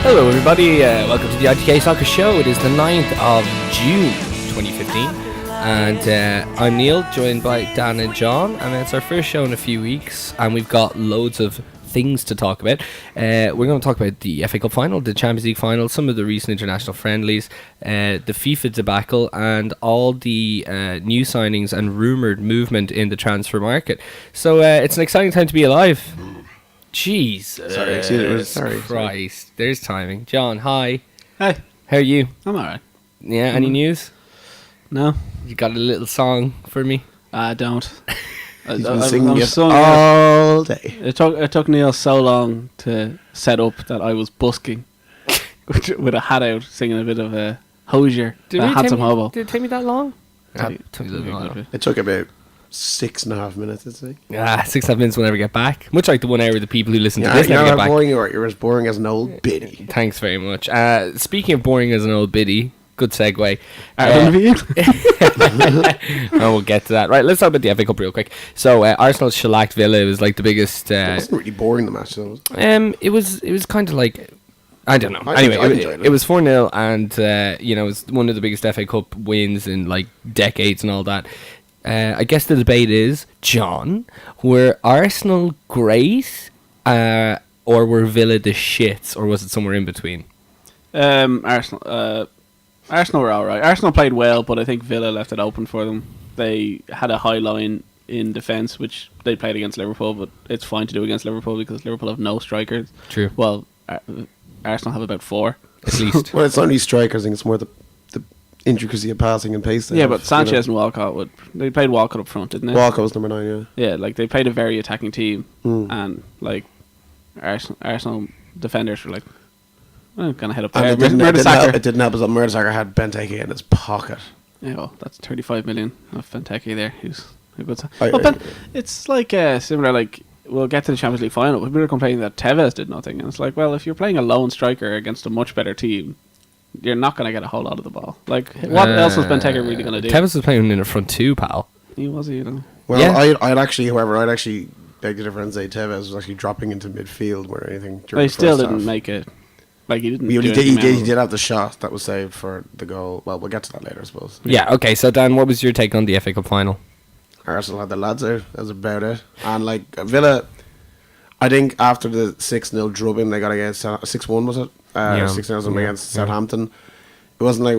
Hello everybody, welcome to the ITK Soccer Show. It is the 9th of June 2015 and I'm Neil, joined by Dan and John, and it's our first show in a few weeks and we've got loads of things to talk about. We're going to talk about the FA Cup final, the Champions League final, some of the recent international friendlies, the FIFA debacle, and all the new signings and rumoured movement in the transfer market. So it's an exciting time to be alive. Jeez. Sorry, Christ. There's timing. John, hi. Hey. How are you? I'm alright. Yeah, any news? No. You got a little song for me? I don't. He's been singing it all day. It took Neil so long to set up that I was busking with a hat out, singing a bit of a Hosier, a handsome hobo. Did it take me that long? It took about 6.5 minutes, I'd say. 6.5 minutes will never get back. Much like the 1 hour the people who listen to this never never get get back. Boring you are. You're as boring as an old biddy. Thanks very much. Speaking of boring as an old biddy, good segue. We'll get to that. Right, let's talk about the FA Cup real quick. So Arsenal shellacked Villa. It was like the biggest. It wasn't really boring, the match, though. Was it? It was kind of like, I don't know. I enjoyed It was 4-0 and it was one of the biggest FA Cup wins in like decades and all that. I guess the debate is, John, were Arsenal great or were Villa the shits, or was it somewhere in between? Arsenal were alright. Arsenal played well, but I think Villa left it open for them. They had a high line in defence, which they played against Liverpool, but it's fine to do against Liverpool because Liverpool have no strikers. True. Well, Arsenal have about 4. At least. Well, it's only strikers. I think it's more the intricacy of passing and pace. Yeah, but Sanchez and Walcott they played Walcott up front, didn't they? Walcott was number 9, yeah. Yeah, like they played a very attacking team, and like Arsenal defenders were like, gonna head up there. And it didn't help us that Mertesacker had Benteke in his pocket. Yeah, well, that's 35 million of Benteke there. Who's a good sign. It's like similar. Like we'll get to the Champions League final. People are complaining that Tevez did nothing, and it's like, well, if you're playing a lone striker against a much better team, you're not going to get a whole lot of the ball. Like, what else was Benteke really going to do? Tevez was playing in the front two, pal. He was, you know. Well, yeah. I'd actually beg the difference. Say Tevez was actually dropping into midfield or anything. They still didn't make it. Like, he didn't. He did have the shot that was saved for the goal. Well, we'll get to that later, I suppose. Yeah. Okay. So Dan, what was your take on the FA Cup final? Arsenal had the lads out. That's about it. And like Villa, I think after the 6-0 drubbing they got against 6-1, was it? 6-0 against Southampton. It wasn't like,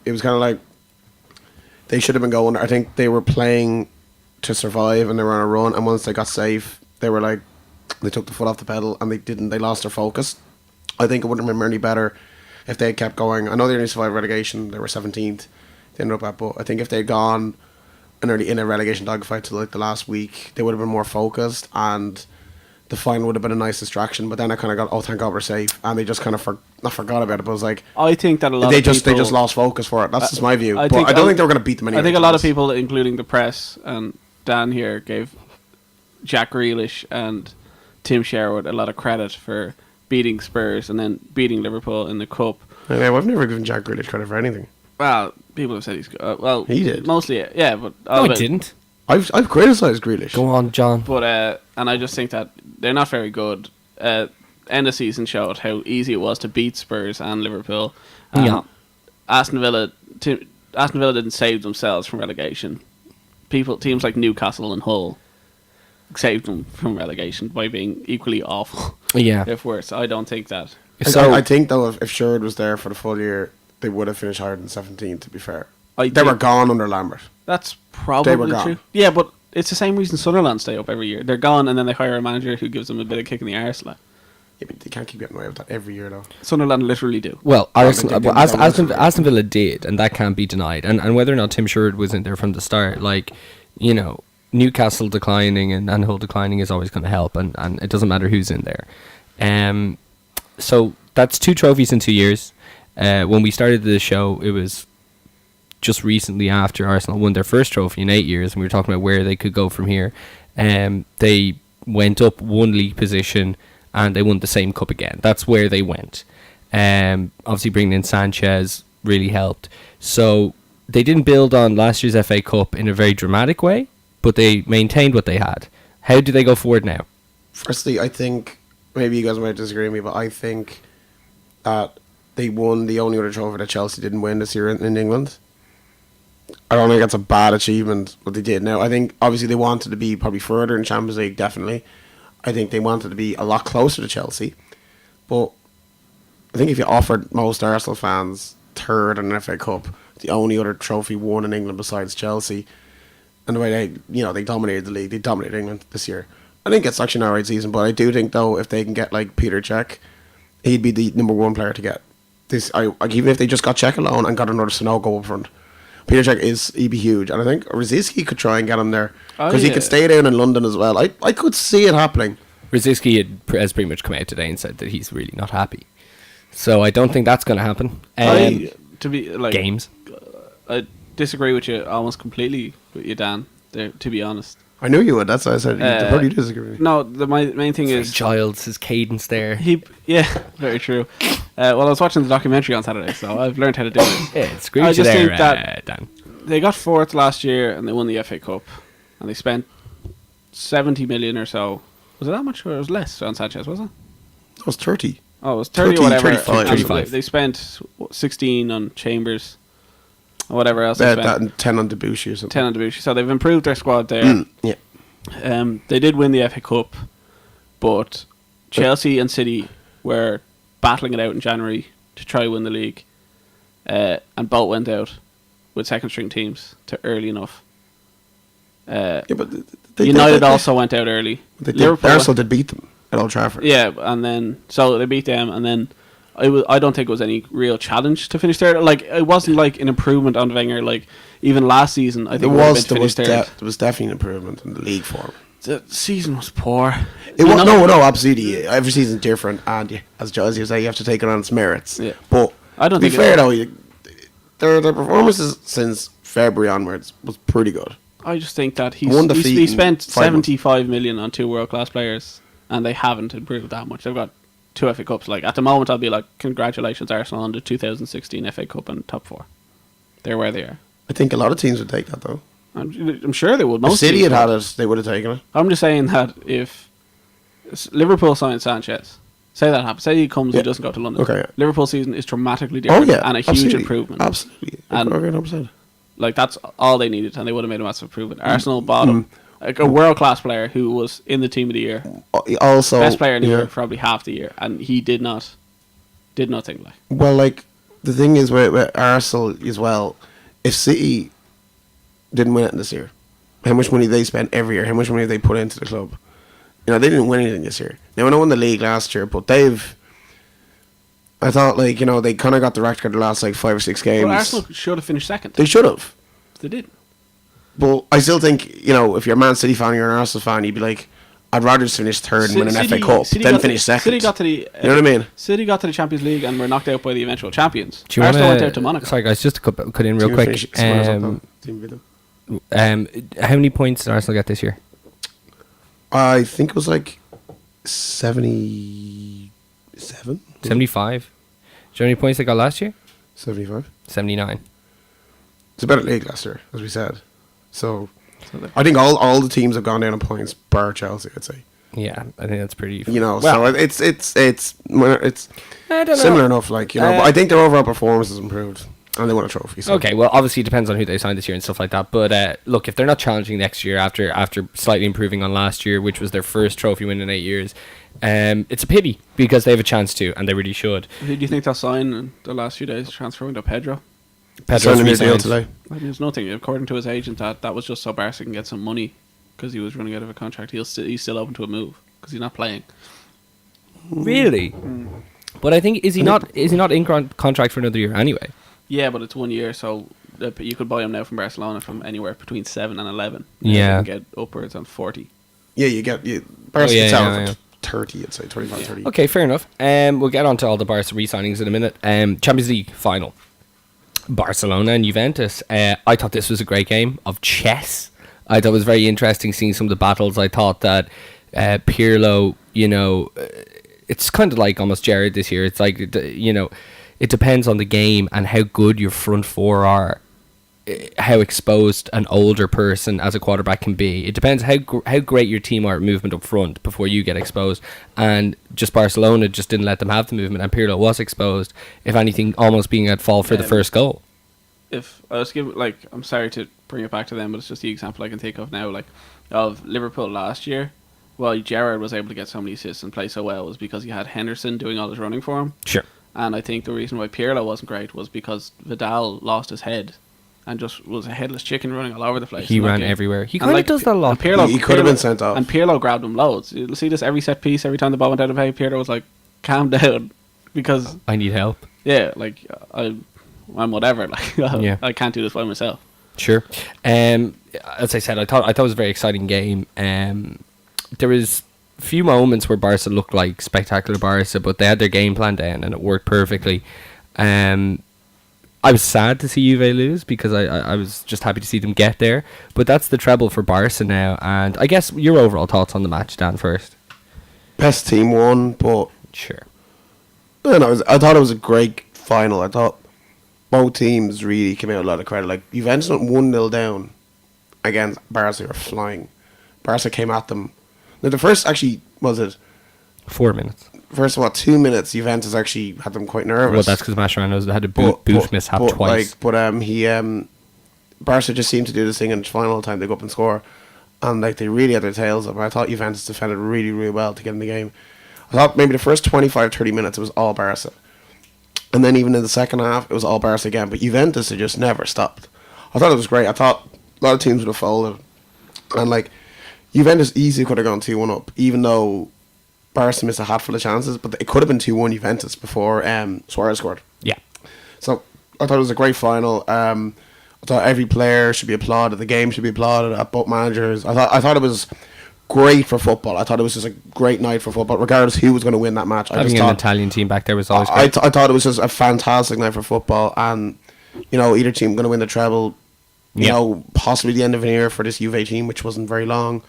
it was kind of like they should have been going. I think they were playing to survive and they were on a run, and once they got safe, they were like, they took the foot off the pedal and they lost their focus. I think it wouldn't have been any better if they had kept going. I know they only survived relegation, they were 17th, they ended up at, but I think if they had gone in a relegation dogfight to like the last week, they would have been more focused and the final would have been a nice distraction. But then I kind of got, oh, thank God we're safe, and they just kind of not forgot about it, but it was like, I think that they just lost focus for it. That's just my view. I don't think they were going to beat them anyway. I think a lot of people, including the press and Dan here, gave Jack Grealish and Tim Sherwood a lot of credit for beating Spurs and then beating Liverpool in the cup. Yeah, I've never given Jack Grealish credit for anything. Well, people have said he's good. Well, he did mostly, yeah, but no, he didn't. I've criticised Grealish. Go on, John. But and I just think that they're not very good. End of season showed how easy it was to beat Spurs and Liverpool. Yeah. Aston Villa didn't save themselves from relegation. Teams like Newcastle and Hull saved them from relegation by being equally awful. Yeah. If worse, I don't think that. So I think though, if Sherwood was there for the full year, they would have finished higher than 17. To be fair, they were gone under Lambert. That's probably true. Yeah, but it's the same reason Sunderland stay up every year. They're gone, and then they hire a manager who gives them a bit of kick in the arse. Like. Yeah, but they can't keep getting away with that every year, though. Sunderland literally do. Well, Aston Villa did, and that can't be denied. And whether or not Tim Sherwood was in there from the start, like, you know, Newcastle declining and Hull declining is always going to help, and it doesn't matter who's in there. So that's 2 trophies in 2 years. When we started the show, it was just recently after Arsenal won their first trophy in 8 years, and we were talking about where they could go from here. They went up 1 league position, and they won the same cup again. That's where they went. Obviously, bringing in Sanchez really helped. So they didn't build on last year's FA Cup in a very dramatic way, but they maintained what they had. How do they go forward now? Firstly, I think, maybe you guys might disagree with me, but I think that they won the only other trophy that Chelsea didn't win this year in England. I don't think that's a bad achievement, what they did. Now, I think obviously they wanted to be probably further in Champions League, definitely. I think they wanted to be a lot closer to Chelsea. But I think if you offered most Arsenal fans third in an FA Cup, the only other trophy won in England besides Chelsea, and the way they dominated the league, they dominated England this year. I think it's actually an alright season, but I do think though if they can get like Peter Cech, he'd be the number one player to get this. Even if they just got Cech alone and got another Sanogo up front, Peter Cech he'd be huge, and I think Rosicky could try and get him there because he could stay down in London as well. I could see it happening. Rosicky has pretty much come out today and said that he's really not happy, so I don't think that's going to happen. To be like games, I disagree with you almost completely with you, Dan. There, to be honest. I knew you would. That's why I said you probably disagree with me. No, my main thing is Giles, his cadence there. Yeah, very true. Well, I was watching the documentary on Saturday, so I've learned how to do it. Yeah, it's great. I just think that Dan. They got fourth last year and they won the FA Cup, and they spent 70 million or so. Was it that much or it was less on Sanchez? Was it? It was 30. Oh, it was 30 or whatever. 35. They spent 16 on Chambers. Or whatever else. That and 10 on Debussy or something. 10 on Debussy. So they've improved their squad there. Yeah. They did win the FA Cup, but Chelsea and City were battling it out in January to try win the league, and both went out with second string teams to early enough. But United also went out early. Liverpool Arsenal did beat them at Old Trafford. Yeah, and then so they beat them, and then I don't think it was any real challenge to finish third. Like it wasn't like an improvement on Wenger. Like even last season, I think there was definitely an improvement in the league form. The season was poor. No, absolutely. Every season's different, and as you say, you have to take it on its merits. Yeah. But I don't. To be fair though, their performances since February onwards was pretty good. I just think that he spent 75 million on two world class players, and they haven't improved that much. They've got 2 FA Cups. Like at the moment, I'll be like, congratulations, Arsenal on the 2016 FA Cup and top 4. They're where they are. I think a lot of teams would take that though. I'm sure they would. Most if City had it, they would have taken it. I'm just saying that if Liverpool signed Sanchez, say that happens, say he comes and doesn't go to London. Okay. Yeah. Liverpool season is dramatically different and a huge improvement. Absolutely. And 100%. like that's all they needed, and they would have made a massive improvement. Arsenal bottom. Like a world class player who was in the team of the year, also best player in the year for probably half the year, and he did nothing. Like like the thing is with Arsenal as well, if City didn't win it this year, how much money they spent every year, how much money they put into the club, they didn't win anything this year. They won the league last year, but I thought they kind of got the record the last like 5 or 6 games. Well, Arsenal should have finished second. They should have. They didn't. But I still think, if you're a Man City fan or you're an Arsenal fan, you'd be like, I'd rather just finish third and win an FA Cup than finish second. City got to the, you know what I mean? City got to the Champions League and were knocked out by the eventual champions. Arsenal went out to Monaco. Sorry guys, just to cut in real quick. How many points did Arsenal get this year? I think it was like 77? 75. Do you know how many points they got last year? 75. 79. It's a better league last year, as we said. So I think all the teams have gone down in points, bar Chelsea, I'd say. Yeah, I think that's pretty. So it's similar enough, but I think their overall performance has improved, and they won a trophy. So. Okay, well, obviously it depends on who they sign this year and stuff like that. But look, if they're not challenging next year after slightly improving on last year, which was their first trophy win in 8 years, it's a pity because they have a chance to, and they really should. Who do you think they'll sign in the last few days? Transferring to Pedro. Pedro's a new deal today. There's nothing, according to his agent, that was just so Barca can get some money because he was running out of a contract. He's still open to a move because he's not playing. Really? But I think is he not in contract for another year anyway? Yeah, but it's 1 year, so you could buy him now from Barcelona from anywhere between 7 and 11. Yeah, you can get upwards on 40. Yeah, you get Barca for 30, I'd say 25, 30. Okay, fair enough. We'll get on to all the Barca re-signings in a minute. Champions League final. Barcelona and Juventus. I thought this was a great game of chess. I thought it was very interesting seeing some of the battles. I thought that Pirlo, it's kind of like almost Jared this year. It's like, it depends on the game and how good your front four are. how exposed an older person as a quarterback can be. It depends how great your team are at movement up front before you get exposed. And just Barcelona just didn't let them have the movement, and Pirlo was exposed, if anything, almost being at fault for the first goal. If I was giving, like, I'm sorry to bring it back to them, but it's just the example I can think of now, like, of Liverpool last year. Well, Gerrard was able to get so many assists and play so well was because he had Henderson doing all his running for him. Sure. And I think the reason why Pirlo wasn't great was because Vidal lost his head and just was a headless chicken running all over the place. He ran everywhere. He kind of does that a lot. He could have been sent off. And Pirlo grabbed him loads. You'll see this every set piece, every time the ball went out of play. Pirlo was like, calm down, because I need help. Yeah, like, I'm whatever. Like, I can't do this by myself. Sure. As I said, I thought it was a very exciting game. There was a few moments where Barca looked like spectacular Barca, but they had their game plan down and it worked perfectly. I was sad to see Juve lose because I was just happy to see them get there. But that's the treble for Barca now. And I guess your overall thoughts on the match, Dan, first. Best team won, but sure. I thought it was a great final. I thought both teams really came out with a lot of credit. Like, Juventus went 1-0 down against Barca, were flying. Barca came at them. Now, the first, actually, was it 4 minutes? First of all, 2 minutes, Juventus actually had them quite nervous. Well, that's because Mascherano's had a booth mishap twice. Barca just seemed to do this thing in the final time. They go up and score, and like they really had their tails up. And I thought Juventus defended really, really well to get in the game. I thought maybe the first 25-30 minutes it was all Barca, and then even in the second half it was all Barca again. But Juventus had just never stopped. I thought it was great. I thought a lot of teams would have folded, and like Juventus easily could have gone 2-1 up, even though Barca missed a hatful of chances, but it could have been 2-1 Juventus before Suarez scored. Yeah. So I thought it was a great final. I thought every player should be applauded. The game should be applauded at both managers. I thought it was great for football. I thought it was just a great night for football, regardless who was going to win that match. Having an Italian team back there was always great. I thought it was just a fantastic night for football, and either team going to win the treble. Possibly the end of an era for this Juve team, which wasn't very long.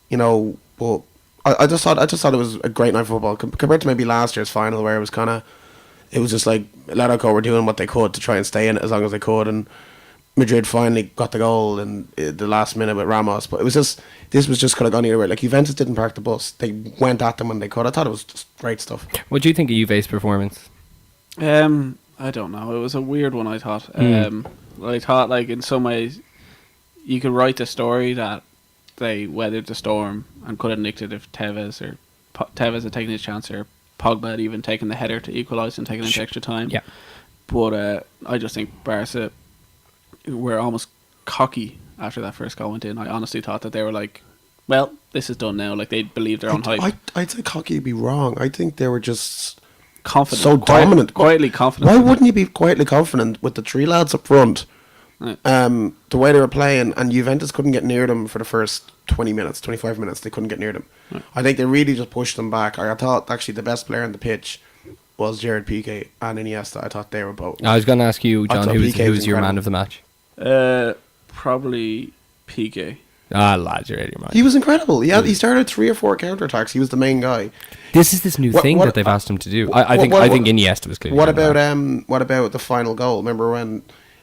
But I just thought it was a great night for football compared to maybe last year's final, where it was just like Atletico were doing what they could to try and stay in it as long as they could, and Madrid finally got the goal in the last minute with Ramos. But this was just could have gone either way. Like, Juventus didn't park the bus; they went at them when they could. I thought it was just great stuff. What do you think of Juve's performance? I don't know. It was a weird one. I thought. I thought, like, in some ways, you could write the story that they weathered the storm and could have nicked it if Tevez had taken his chance, or Pogba had even taken the header to equalise and taken into extra time. Yeah. But I just think Barca were almost cocky after that first goal went in. I honestly thought that they were like, well, this is done now. Like, they believed their own hype. I'd say cocky would be wrong. I think they were just confident, so dominant, quietly confident. Why wouldn't you be quietly confident with the three lads up front? Right. The way they were playing, and Juventus couldn't get near them for the first 20 minutes, 25 minutes. They couldn't get near them. Right. I think they really just pushed them back. I thought actually the best player on the pitch was Gerard Piqué and Iniesta. I thought they were both. I was going to ask you, John, who was your man of the match? Probably Piqué. Lads, you're out of your mind. He was incredible. He started 3 or 4 counterattacks. He was the main guy. This is this new thing that they've asked him to do. I think Iniesta was clearly. What about the final goal? Remember when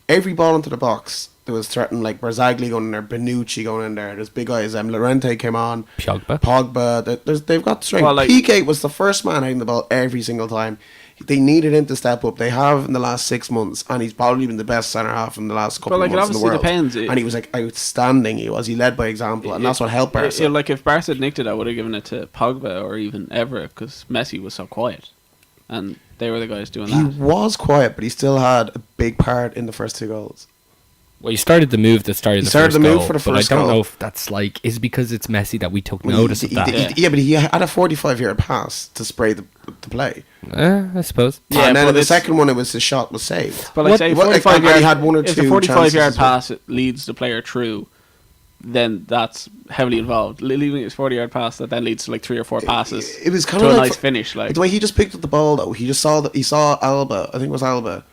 every ball into the box there was threatened, like Barzagli going in there, Bonucci going in there. There's big guys. Llorente came on. Pogba. They've got strength. Well, Piqué was the first man hitting the ball every single time. They needed him to step up. They have in the last 6 months, and he's probably been the best centre half in the last couple of months in the world. Depends. And he was like outstanding. He led by example, and that's what helped Barca. Like, if Barca had nicked it, I would have given it to Pogba or even Evra, because Messi was so quiet, and they were the guys doing that. He was quiet, but he still had a big part in the first 2 goals. Well, he started the move that started the first goal. For the first but I don't goal. know if that's is because it's Messi that we took notice of that. Yeah, but he had a 45-yard pass to spray the play. I suppose. Yeah, and then in the second one, his shot was saved. But like, say 45 yard, he had 1 or 2 if the 45-yard pass leads the player through, then that's heavily involved. Leaving his 40-yard pass that then leads to like 3 or 4 passes. It was kind to of a like nice finish. Like the way he just picked up the ball, though. He just saw Alba. I think it was Alba.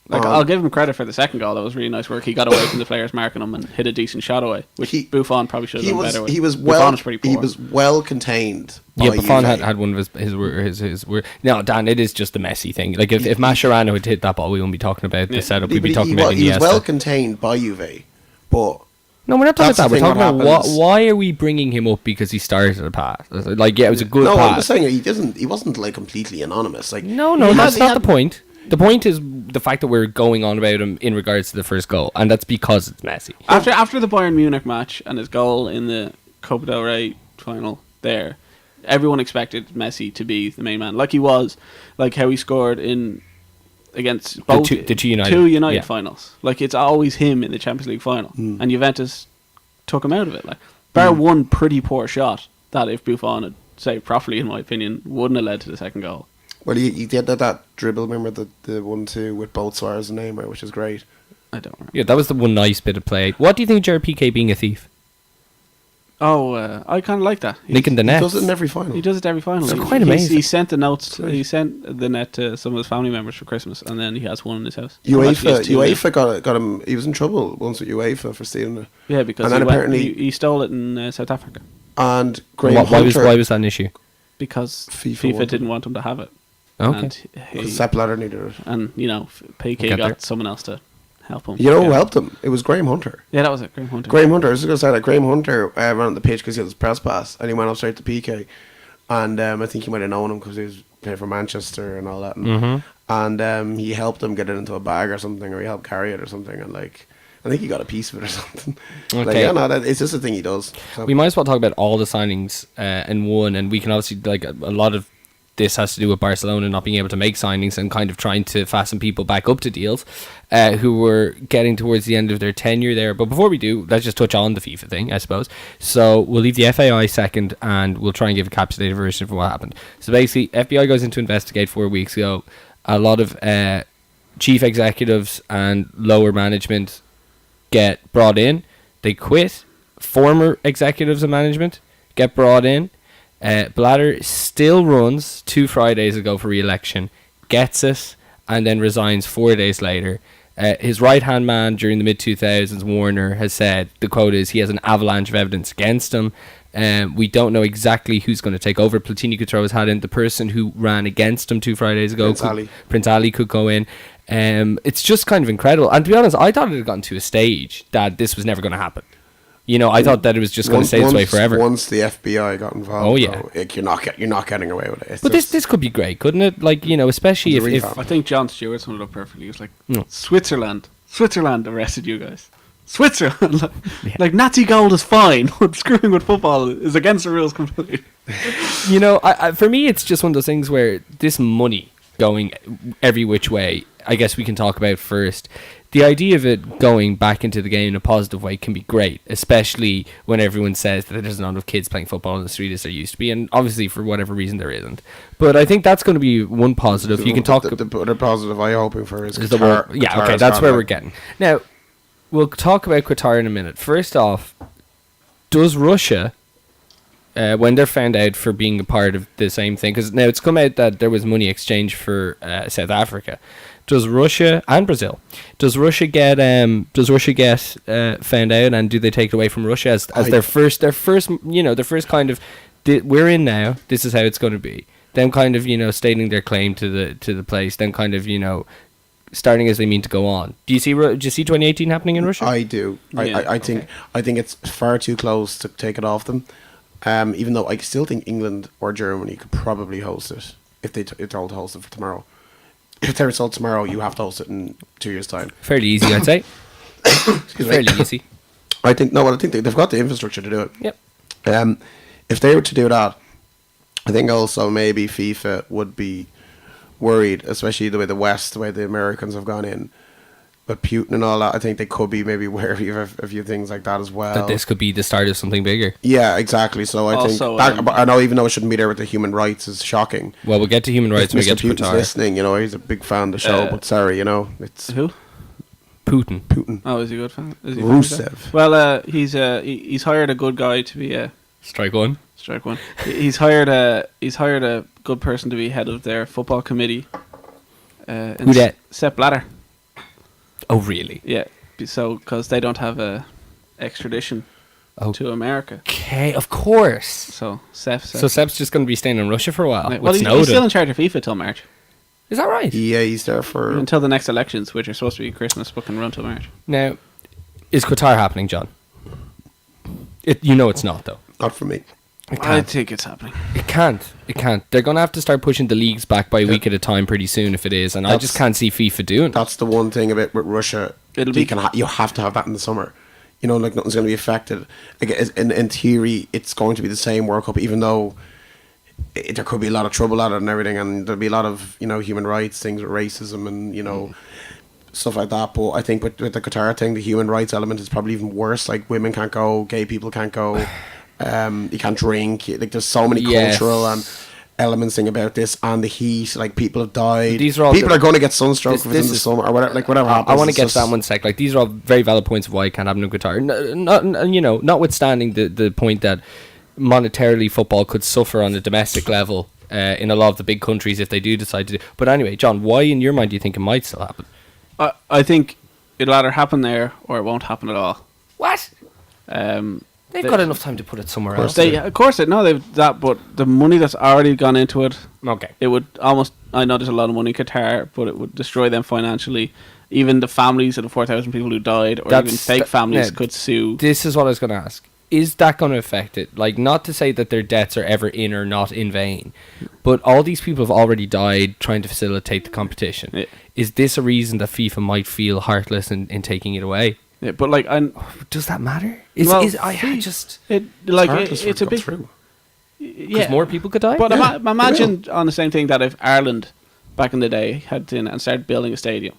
Like, I'll give him credit for the second goal. That was really nice work. He got away from the players marking him and hit a decent shot away, which Buffon probably should have done better with. He was pretty poor. He was well contained. Yeah, Buffon had one of his no, Dan, it is just a messy thing. Like, if Mascherano had hit that ball, we wouldn't be talking about the setup. We'd be talking about Iniesta. He was well contained by Juve, but... No, we're not talking about that. We're talking about why are we bringing him up because he started a pass? Like, yeah, it was a good pass. No, I'm just saying he wasn't like completely anonymous. Like, no, that's not the point. The point is the fact that we're going on about him in regards to the first goal, and that's because it's Messi. After the Bayern Munich match and his goal in the Copa del Rey final there, everyone expected Messi to be the main man, like he was, like how he scored against both the two United finals. Like, it's always him in the Champions League final, and Juventus took him out of it. Like, bar one pretty poor shot that, if Buffon had saved properly, in my opinion, wouldn't have led to the second goal. Well, he did that dribble, remember, the 1-2 with both Suarez and Neymar, which is great. I don't remember. Yeah, that was the one nice bit of play. What do you think of Gerard Piqué being a thief? Oh, I kind of like that. Nicking the net. He does it in every final. It's quite amazing. He sent the notes. He sent the net to some of his family members for Christmas, and then he has one in his house. UEFA got him. He was in trouble once with UEFA for stealing it. Yeah, because he stole it in South Africa. And Graham why was that an issue? Because FIFA didn't want him to have it. Okay. Because Sepp Blatter needed it. And, Piqué got someone else to help him. You know who helped him? It was Graham Hunter. Yeah, that was it, Graham Hunter. I was going to say that Graham Hunter ran on the pitch because he had his press pass, and he went up straight to Piqué. And I think he might have known him because he was playing for Manchester and all that. And he helped him get it into a bag or something, or he helped carry it or something. And, like, I think he got a piece of it or something. Okay. It's just a thing he does. So. We might as well talk about all the signings in one, and we can obviously, like, a lot of this has to do with Barcelona not being able to make signings and kind of trying to fasten people back up to deals who were getting towards the end of their tenure there. But before we do, let's just touch on the FIFA thing, I suppose. So we'll leave the FAI second, and we'll try and give a capsulated version of what happened. So basically, FBI goes in to investigate 4 weeks ago. A lot of chief executives and lower management get brought in. They quit. Former executives and management get brought in. Blatter still runs 2 Fridays ago for re-election, gets it, and then resigns 4 days later. His right-hand man during the mid-2000s, Warner, has said, the quote is, he has an avalanche of evidence against him. We don't know exactly who's going to take over. Platini could throw his hat in. The person who ran against him 2 Fridays ago, Prince Ali could go in. It's just kind of incredible. And to be honest, I thought it had gotten to a stage that this was never going to happen. I thought that it was just going to stay this way forever. Once the FBI got involved, you're not getting away with it. But this could be great, couldn't it? Like, especially if I think Jon Stewart summed it up perfectly. He was like, Switzerland arrested you guys. Switzerland, like Nazi gold is fine, but screwing with football is against the rules completely. For me, it's just one of those things where this money going every which way, I guess we can talk about first. The idea of it going back into the game in a positive way can be great, especially when everyone says that there's not enough kids playing football in the street as there used to be, and obviously for whatever reason there isn't. But I think that's going to be one positive. You can talk. The other positive I'm hoping for is the Qatar. Yeah, okay, that's where we're getting. Now, we'll talk about Qatar in a minute. First off, does Russia, when they're found out for being a part of the same thing, because now it's come out that there was money exchange for South Africa. Does Russia and Brazil? Does Russia get found out, and do they take it away from Russia as their first kind of we're in now. This is how it's going to be. Them kind of stating their claim to the place. Then kind of starting as they mean to go on. Do you see 2018 happening in Russia? I do. I think it's far too close to take it off them. Even though I still think England or Germany could probably host it if they're told to host it for tomorrow. If they're told tomorrow, you have to host it in 2 years' time. Fairly easy, I'd say. Fairly easy. I think they've got the infrastructure to do it. Yep. If they were to do that, I think also maybe FIFA would be worried, especially the way the Americans have gone in. But Putin and all that, I think they could be maybe wary of a few things like that as well. That this could be the start of something bigger. Yeah, exactly. So I think I know, even though it shouldn't be there with the human rights, is shocking. Well, we'll get to human rights when we get to Putin's Qatar. Listening, he's a big fan of the show, but sorry, it's who? Putin. Oh, is he a good fan? Rusev. Well, he's hired a good guy to be Strike one. He's hired a good person to be head of their football committee. Who that? Sepp Blatter. Oh, really? Yeah, so because they don't have a extradition to America. Okay, of course. So Sepp's just going to be staying in Russia for a while. well, he's still in charge of FIFA till March. Is that right? Yeah, he's there for until the next elections, which are supposed to be Christmas, but can run till March. Now, is Qatar happening, John? It's not, though. Not for me. I think it's happening. It can't. They're going to have to start pushing the leagues back by a week at a time pretty soon if it is, and I just can't see FIFA doing it. That's the one thing about with Russia. You have to have that in the summer. Like nothing's going to be affected. Like in theory, it's going to be the same World Cup, even though there could be a lot of trouble at it and everything, and there'll be a lot of human rights things with racism and stuff like that. But I think with the Qatar thing, the human rights element is probably even worse. Like women can't go, gay people can't go. You can't drink. Like there's so many cultural and elements thing about this, and the heat. Like people have died. People are going to get sunstroke within the summer or whatever. Like whatever happens. I want to get to that one sec. Like these are all very valid points of why I can't have no guitar. Notwithstanding the point that monetarily football could suffer on a domestic level in a lot of the big countries if they do decide to do. But anyway, John, why in your mind do you think it might still happen? I think it'll either happen there or it won't happen at all. What? They've got enough time to put it somewhere else. Of course, they've that, but the money that's already gone into it, okay, it would almost. I know there's a lot of money in Qatar, but it would destroy them financially. Even the families of the 4,000 people who died, or even fake families, could sue. This is what I was going to ask. Is that going to affect it? Like, not to say that their deaths are ever in or not in vain, but all these people have already died trying to facilitate the competition. Yeah. Is this a reason that FIFA might feel heartless in taking it away? Yeah, but does that matter? It's a big through. Because more people could die. But imagine on the same thing that if Ireland back in the day had and started building a stadium,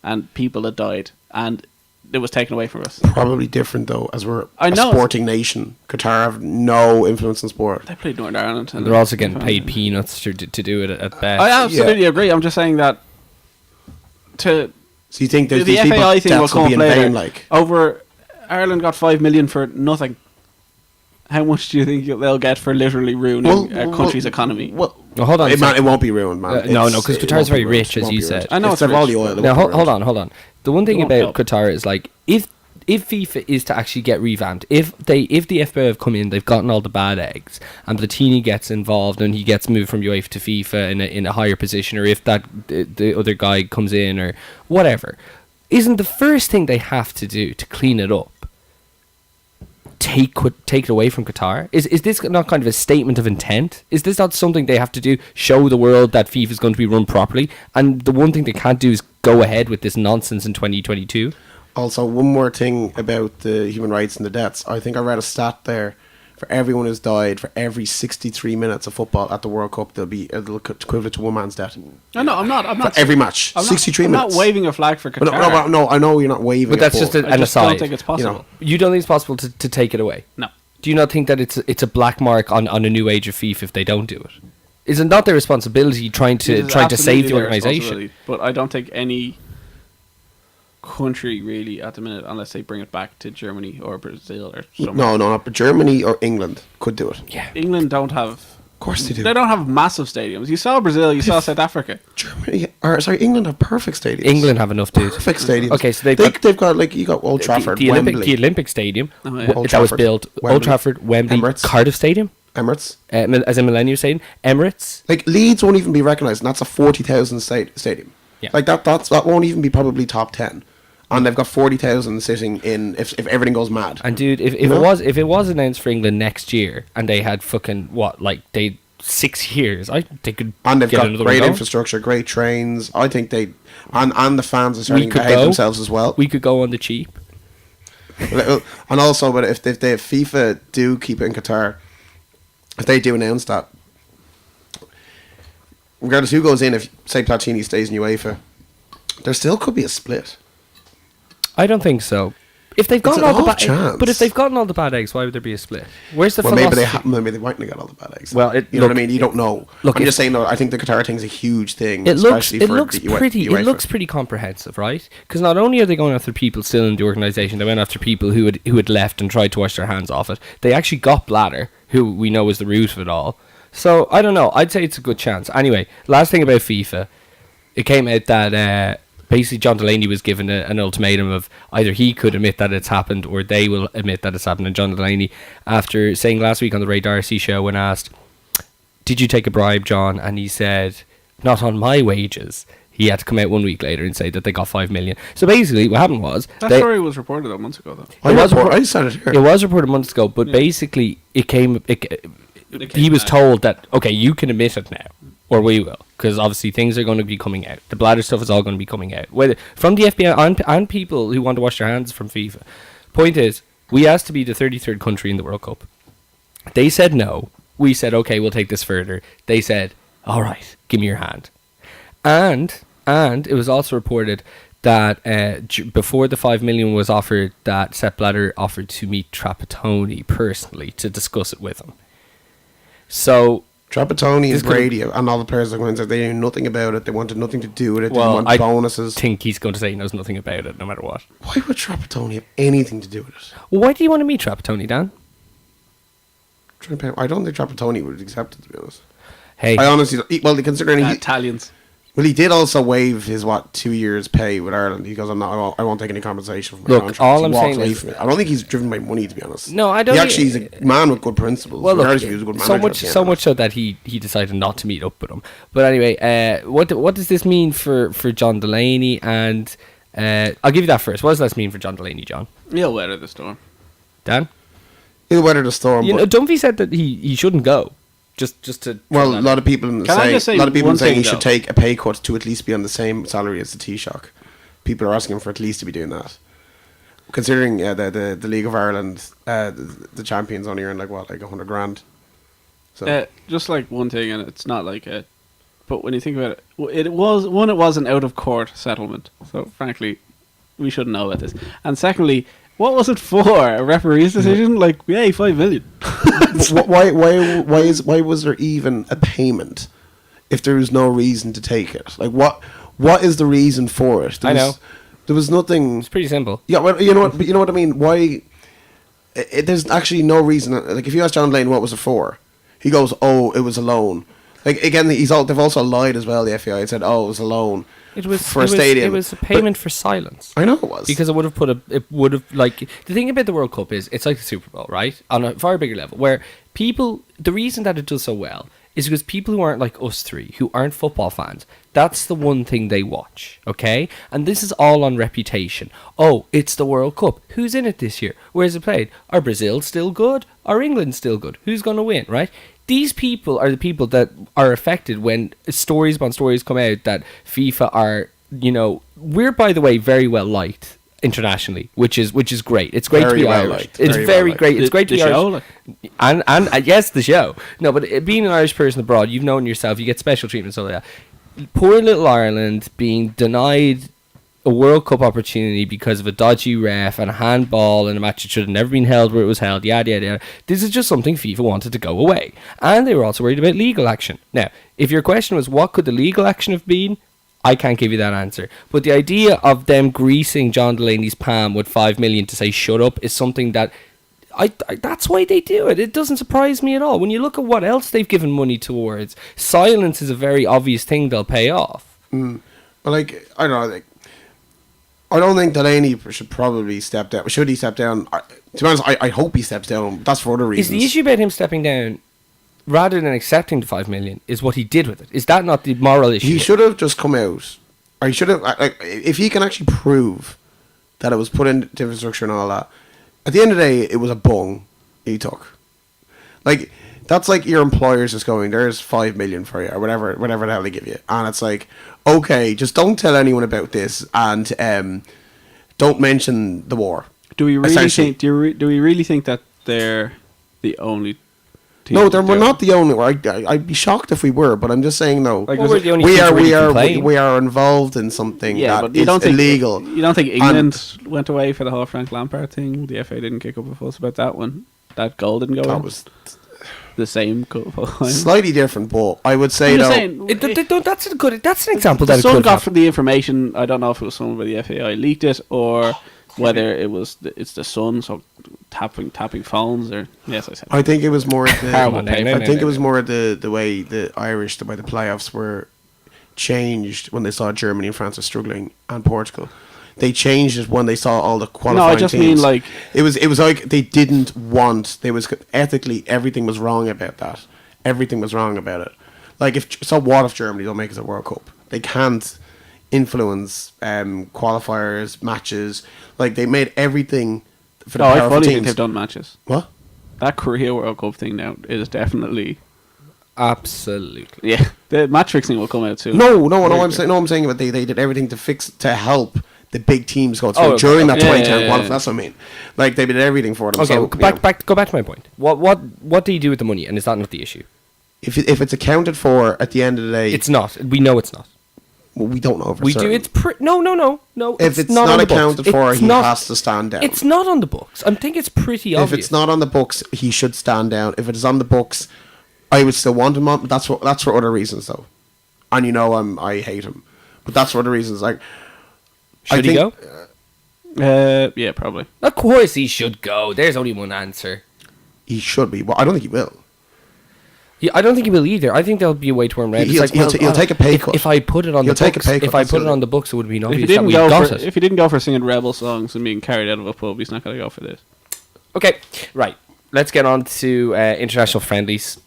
and people had died, and it was taken away from us. Probably different though, as we're a sporting nation. Qatar have no influence in sport. They played Northern Ireland, and they're also getting paid peanuts to do it at best. I absolutely agree. I'm just saying that So you think there's the FAI thing will come later? Like over Ireland got 5 million for nothing. How much do you think they'll get for literally ruining our country's economy? Well, hold on. It won't be ruined, man. No, because Qatar's very rich, as you said. I know it's all the oil. Now, hold on. The one thing about Qatar is like if FIFA is to actually get revamped, if the FBO have come in, they've gotten all the bad eggs, and Platini gets involved and he gets moved from UEFA to FIFA in a higher position, or if the other guy comes in or whatever, isn't the first thing they have to do to clean it up take it away from Qatar? Is this not kind of a statement of intent? Is this not something they have to do, show the world that FIFA is going to be run properly? And the one thing they can't do is go ahead with this nonsense in 2022. Also, one more thing about the human rights and the deaths. I think I read a stat there. For everyone who's died, for every 63 minutes of football at the World Cup, it'll equivalent to one man's death. No, I'm not. For every match, 63 minutes. I'm not waving a flag for Qatar. No, I know you're not waving. But that's just an aside. I don't think it's possible. You don't think it's possible to take it away? No. Do you not think that it's a black mark on a new age of FIFA if they don't do it? Is it not their responsibility trying to save the organisation? But I don't think any country really at the minute, unless they bring it back to Germany or Brazil or something. No, not but Germany or England could do it. Yeah, England don't have. Of course they do. They don't have massive stadiums. You saw Brazil, you saw South Africa. England have perfect stadiums. England have enough, dude. Perfect stadiums. Okay, so they've got like you got Old Trafford, the Wembley. Stadium. Oh, yeah. That was built. Wembley, Old Trafford, Wembley, Emirates. Cardiff Stadium. Emirates. As in Millennium Stadium, Emirates. Like Leeds won't even be recognised, and that's a 40,000 stadium. Yeah. Like that won't even be probably top 10. And they've got 40,000 sitting in if everything goes mad. And dude, if it was announced for England next year, and they had fucking 6 years, they could. And they've get got great infrastructure, great trains. I think they and the fans are starting to behave themselves as well. We could go on the cheap. And also, but if FIFA do keep it in Qatar, if they do announce that, regardless who goes in, if say Platini stays in UEFA, there still could be a split. I don't think so. If they've gotten all the bad eggs, but if they've gotten all the bad eggs, why would there be a split? Where's the philosophy? Maybe they mightn't have got all the bad eggs. Well, you know what I mean. You don't know. Look, I'm just saying though. I think the Qatar thing's a huge thing. It looks pretty comprehensive, right? Because not only are they going after people still in the organisation, they went after people who had left and tried to wash their hands off it. They actually got Blatter, who we know is the root of it all. So I don't know. I'd say it's a good chance. Anyway, last thing about FIFA, it came out that basically John Delaney was given an ultimatum of either he could admit that it's happened or they will admit that it's happened. And John Delaney, after saying last week on the Ray Darcy show when asked, did you take a bribe, John? And he said, not on my wages. He had to come out 1 week later and say that they got 5 million. So basically, what happened was that story was reported months ago, though. I said it here. It was reported months ago, but basically, he was told that you can admit it now, or we will, because obviously things are going to be coming out. The bladder stuff is all going to be coming out, whether from the FBI and people who want to wash their hands from FIFA. Point is, we asked to be the 33rd country in the World Cup. They said no. We said okay, we'll take this further. They said, all right, give me your hand. And it was also reported that before the 5 million was offered, that Sepp Blatter offered to meet Trapattoni personally to discuss it with him. So Trapattoni and Brady and all the players that went, they knew nothing about it. They wanted nothing to do with it. They didn't want bonuses. I think he's going to say he knows nothing about it, no matter what. Why would Trapattoni have anything to do with it? Well, why do you want to meet Trapattoni, Dan? I don't think Trapattoni would accept it, to be honest. Hey, I honestly, considering Italians. Well, he did also waive his 2 years pay with Ireland. He goes, I won't take any compensation from my contract. All I'm saying is, I don't think he's driven by money, to be honest. No, I don't. He's a man with good principles. Well, look, he was a good so much so that he decided not to meet up with him. But anyway, what does this mean for John Delaney? And I'll give you that first. What does this mean for John Delaney, John? He'll weather the storm. Dan? He'll weather the storm. Dunphy said that he shouldn't go. Just to a lot of people say he should take a pay cut to at least be on the same salary as the Taoiseach. People are asking him for at least to be doing that. Considering the League of Ireland, the champions only earn like 100 grand. So just like one thing, and it's not like a. But when you think about it, it was an out of court settlement. So frankly, we shouldn't know about this. And secondly, what was it for? A referee's decision? Like, yay, 5 million. Why was there even a payment if there was no reason to take it? Like, what is the reason for it? There was nothing. It's pretty simple. Yeah, well, you know what I mean. Why? There's actually no reason. Like, if you ask John Lane what was it for, he goes, "Oh, it was a loan." Like again, they've also lied as well. The FAI said, "Oh, it was a loan." For a stadium. It was a payment for silence. I know it was. Because the thing about the World Cup is, it's like the Super Bowl, right? On a far bigger level, where the reason that it does so well is because people who aren't like us three, who aren't football fans, that's the one thing they watch, okay? And this is all on reputation. Oh, it's the World Cup. Who's in it this year? Where's it played? Are Brazil still good? Are England still good? Who's going to win, right? These people are the people that are affected when stories upon stories come out that FIFA are, we're, by the way, very well liked internationally, which is great. It's great very to be well Irish. Liked. It's very great. It's great to be Irish. And yes, the show. No, but being an Irish person abroad, you've known yourself, you get special treatment, so like that. Poor little Ireland being denied a World Cup opportunity because of a dodgy ref and a handball in a match that should have never been held where it was held, yada yada yada. This is just something FIFA wanted to go away. And they were also worried about legal action. Now, if your question was what could the legal action have been, I can't give you that answer. But the idea of them greasing John Delaney's palm with 5 million to say shut up is something that that's why they do it. It doesn't surprise me at all. When you look at what else they've given money towards, silence is a very obvious thing they'll pay off. But I don't know, I don't think Delaney should probably step down. Should he step down? To be honest, I hope he steps down. That's for other reasons. Is the issue about him stepping down, rather than accepting the 5 million, is what he did with it? Is that not the moral issue? He should have just come out. Or he should have, if he can actually prove that it was put into infrastructure and all that. At the end of the day, it was a bung he took. Like, that's like your employer's just going, there's 5 million for you, or whatever the hell they give you. And it's like, okay, just don't tell anyone about this, and don't mention the war. Do we really think? Do we really think that they're the only team? No, we're not the only. I'd be shocked if we were, but I'm just saying no. Like, we are involved in something that is illegal. You don't think England went away for the whole Frank Lampard thing? The FA didn't kick up a fuss about that one. That goal didn't go in. That was the same goal. Slightly different, but I would say that's an example that someone got from the information. I don't know if it was someone by the FAI leaked it or whether it's the Sun, so tapping phones or yes, I said. I think it was more. I think it was more the way the Irish, the way the playoffs were changed when they saw Germany and France are struggling and Portugal. They changed it when they saw all the qualifying No, I just teams. mean like It was like they didn't want. They was ethically everything was wrong about that. Everything was wrong about it. Like what if Germany don't make it to the World Cup? They can't influence qualifiers, matches. Like they made everything for the I powerful fully think teams. they've done matches. What? That Korea World Cup thing now is definitely Absolutely. yeah. The match fixing will come out soon. No. I'm saying about they did everything to help the big teams go through Oh, during that yeah, 2010 yeah, qualifier. yeah. That's what I mean. Like they did everything for them. Okay, So, go back to my point. What do you do with the money, and is that not the issue? If it's accounted for at the end of the day, It's not. We know it's not. well, we don't know. For We certain. do. It's no. If it's not not on the books. accounted for, It's he not- has to stand down. It's not on the books. I think it's pretty If obvious. it's not on the books, he should stand down. If it is on the books, I would still want him on. But that's for other reasons, though. And I hate him, but that's for other reasons. Like, Should he go? Yeah, probably. Of course he should go. There's only one answer. He should be. Well, I don't think he will. Yeah, I don't think he will either. I think there'll be a way to him around. He'll take a pay cut. If I put it on He'll the take a books, pay cut, if I put it absolutely. on the books, it would be If he obvious that didn't we go got for it. if he didn't go for singing rebel songs and being carried out of a pub, he's not going to go for this. Okay, right. Let's get on to international friendlies.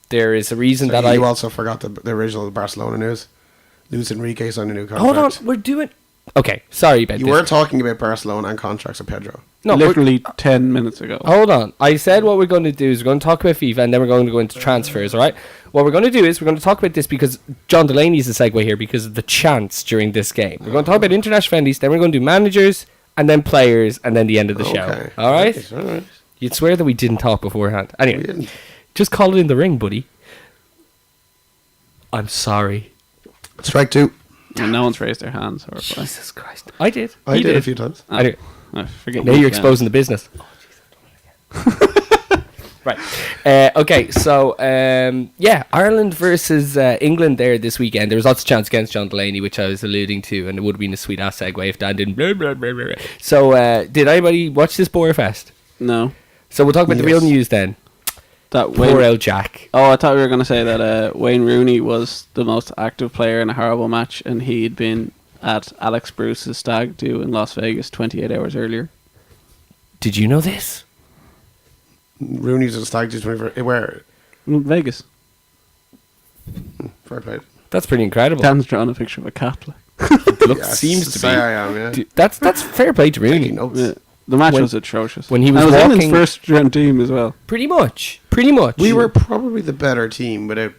There is a reason that you also forgot the original Barcelona news. Luis Enrique signed a new contract. Hold on, we're doing. Okay, sorry about You this. were talking about Barcelona and contracts with Pedro. No, we're- Literally 10 minutes ago. hold on. I said what we're going to do is we're going to talk about FIFA and then we're going to go into transfers, all right? What we're going to do is we're going to talk about this because John Delaney is the segue here because of the chance during this game. We're going to talk about international friendlies, then we're going to do managers and then players and then the end of the show. Okay. All right? Okay, all right. You'd swear that we didn't talk beforehand. We Anyway, didn't. just call it in the ring, buddy. I'm sorry. Strike two. And no one's raised their hands. Or Jesus Christ. I did. I He did a few times. Anyway. I forget. Now you're exposing the business. Right. Okay, so, Ireland versus England there this weekend. There was lots of chance against John Delaney, which I was alluding to, and it would have been a sweet-ass segue if Dan didn't... Blah, blah, blah, blah. So, did anybody watch this Boarfest? No. So we'll talk about the real Yes. news then. That Poor old Jack. Oh, I thought we were going to say that Wayne Rooney was the most active player in a horrible match, and he'd been at Alex Bruce's stag do in Las Vegas 28 hours earlier. Did you know this? Rooney's at the stag do 24. Where? Vegas. Fair play. That's pretty incredible. Dan's drawing a picture of a cat. Yes, seems to say be. I am, yeah. Dude, that's fair play to Rooney. Taking notes. Yeah. The match When- was atrocious. when he was And it was walking- England's first round team as well. Pretty much. We were probably the better team without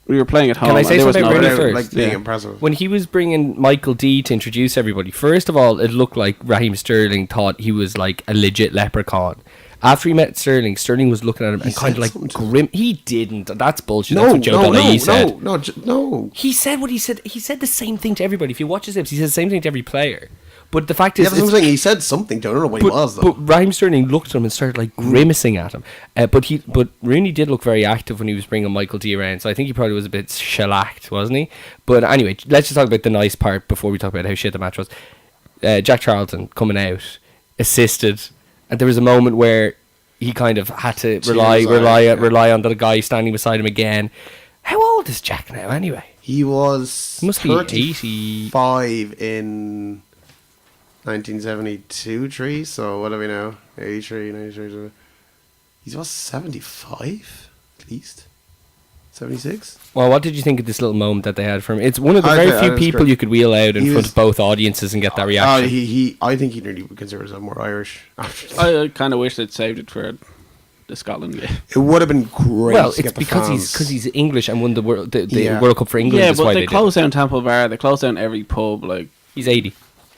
We were playing at home. I and say there was something no really without, first? like being Yeah. impressive. When he was bringing Michael D to introduce everybody, first of all, it looked like Raheem Sterling thought he was like a legit leprechaun. After he met Sterling, Sterling was looking at him and said kind of like something. grim. He didn't. That's bullshit. No, That's what Joe no, Delaney no, said. no. He said what he said. He said the same thing to everybody. If you watch his lips, he said the same thing to every player. But the fact is, Yeah, that's what I'm saying. He said something. I don't know what he was, though. but Raheem Sterling looked at him and started like grimacing at him. But Rooney did look very active when he was bringing Michael D around. So I think he probably was a bit shellacked, wasn't he? But anyway, let's just talk about the nice part before we talk about how shit the match was. Jack Charlton coming out, assisted, and there was a moment where he kind of had to rely on the guy standing beside him again. How old is Jack now, anyway? He was He must be 35 in 1972, 3, so what do we know? 83, 93. He was 75, at least. 76? Well, what did you think of this little moment that they had from him? It's one of the I very thought few it was people great. you could wheel out in He front was- of both audiences and get that reaction. I think he nearly would consider himself more Irish after that. I kind of wish they'd saved it for the Scotland game. It would have been great Well, to it's get the because fans. he's English and won the World Yeah. World Cup for England. Yeah, That's but why they did it. closed down Temple Bar. They closed down every pub. Like He's 80.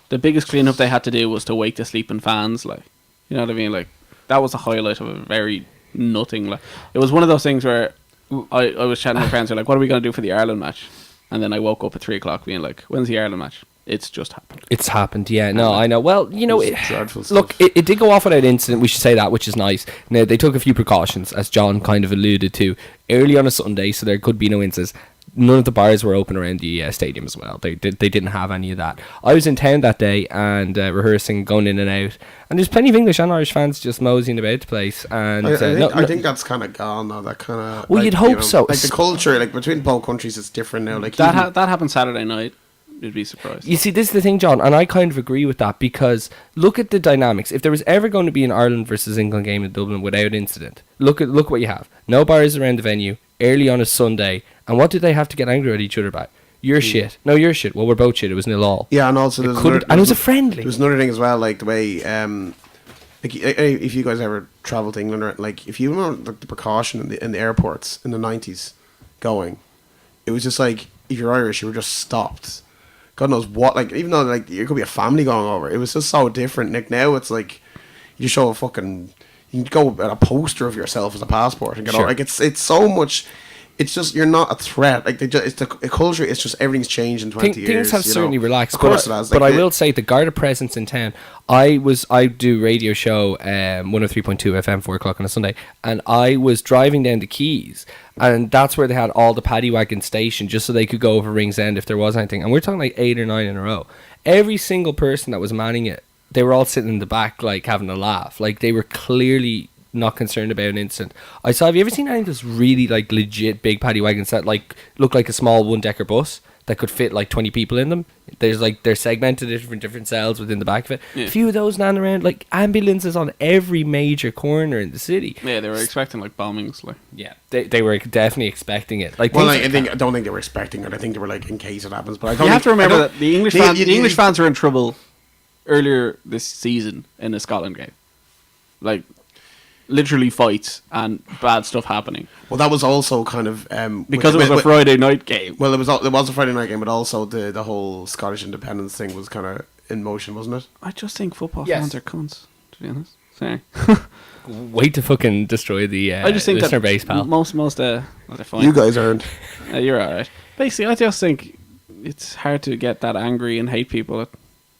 the biggest cleanup they had to do was to wake the sleeping fans. Like, you know what I mean? Like that was the highlight of a very nothing. Like it was one of those things where I was chatting to my friends. They're like, "What are we going to do for the Ireland match?" And then I woke up at 3:00 being like, "When's the Ireland match?" It's just happened. It's happened, yeah. No, I know. Well, you know, It's dreadful look, stuff. it did go off without incident. We should say that, which is nice. Now, they took a few precautions, as John kind of alluded to, early on a Sunday, so there could be no incidents. none of the bars were open around the stadium as well. They didn't have any of that. I was in town that day and rehearsing, going in and out, and there's plenty of English and Irish fans just moseying about the place. And I think that's kind of gone now. That kind of well, you'd hope so. Like the culture, like between both countries, is different now. Like that happened Saturday night. You'd be surprised. You see, this is the thing, John, and I kind of agree with that, because look at the dynamics. If there was ever going to be an Ireland versus England game in Dublin without incident, look what you have. No bars around the venue, early on a Sunday, and what did they have to get angry at each other about? You're shit. No, you're shit. Well, we're both shit. It was 0-0. Yeah, and also and it was a friendly. There was another thing as well, like the way, like if you guys ever travel to England, or like if you remember the precaution in the airports in the 90s, going, it was just like if you're Irish, you were just stopped. God knows what, like, even though, like, there could be a family going over, it was just so different. Like, now it's like, you show you can go at a poster of yourself as a passport and get like, it's so much, it's just, you're not a threat. Like, it's the culture, it's just, everything's changed in 20 years. Things have certainly relaxed. Of course it has. But I will say, the Garda presence in town, I do radio show, 103.2 FM, 4 o'clock on a Sunday, and I was driving down the Quays, and that's where they had all the paddy wagon stationed, just so they could go over Ringsend if there was anything. And we're talking like 8 or 9 in a row. Every single person that was manning it, they were all sitting in the back, like, having a laugh. Like, they were clearly not concerned about an incident. Have you ever seen any of those really, like, legit big paddy wagons that, like, look like a small one-decker bus that could fit, like, 20 people in them? There's, like, they're segmented into different cells within the back of it. Yeah. A few of those nan around, like, ambulances on every major corner in the city. Yeah, they were expecting, like, bombings, like. Yeah, they were definitely expecting it. Like, well, I don't think they were expecting it. I think they were like, in case it happens. But you have to remember that the English fans were in trouble earlier this season in the Scotland game. Like, literally fights and bad stuff happening. Well, that was also kind of because it was a Friday night game. Well, it was a Friday night game, but also the whole Scottish independence thing was kind of in motion, wasn't it? I just think football fans are cunts, to be honest. Sorry. Wait to fucking destroy the I just think listener that base, pal. most they're fine. You guys aren't. You're alright. Basically, I just think it's hard to get that angry and hate people at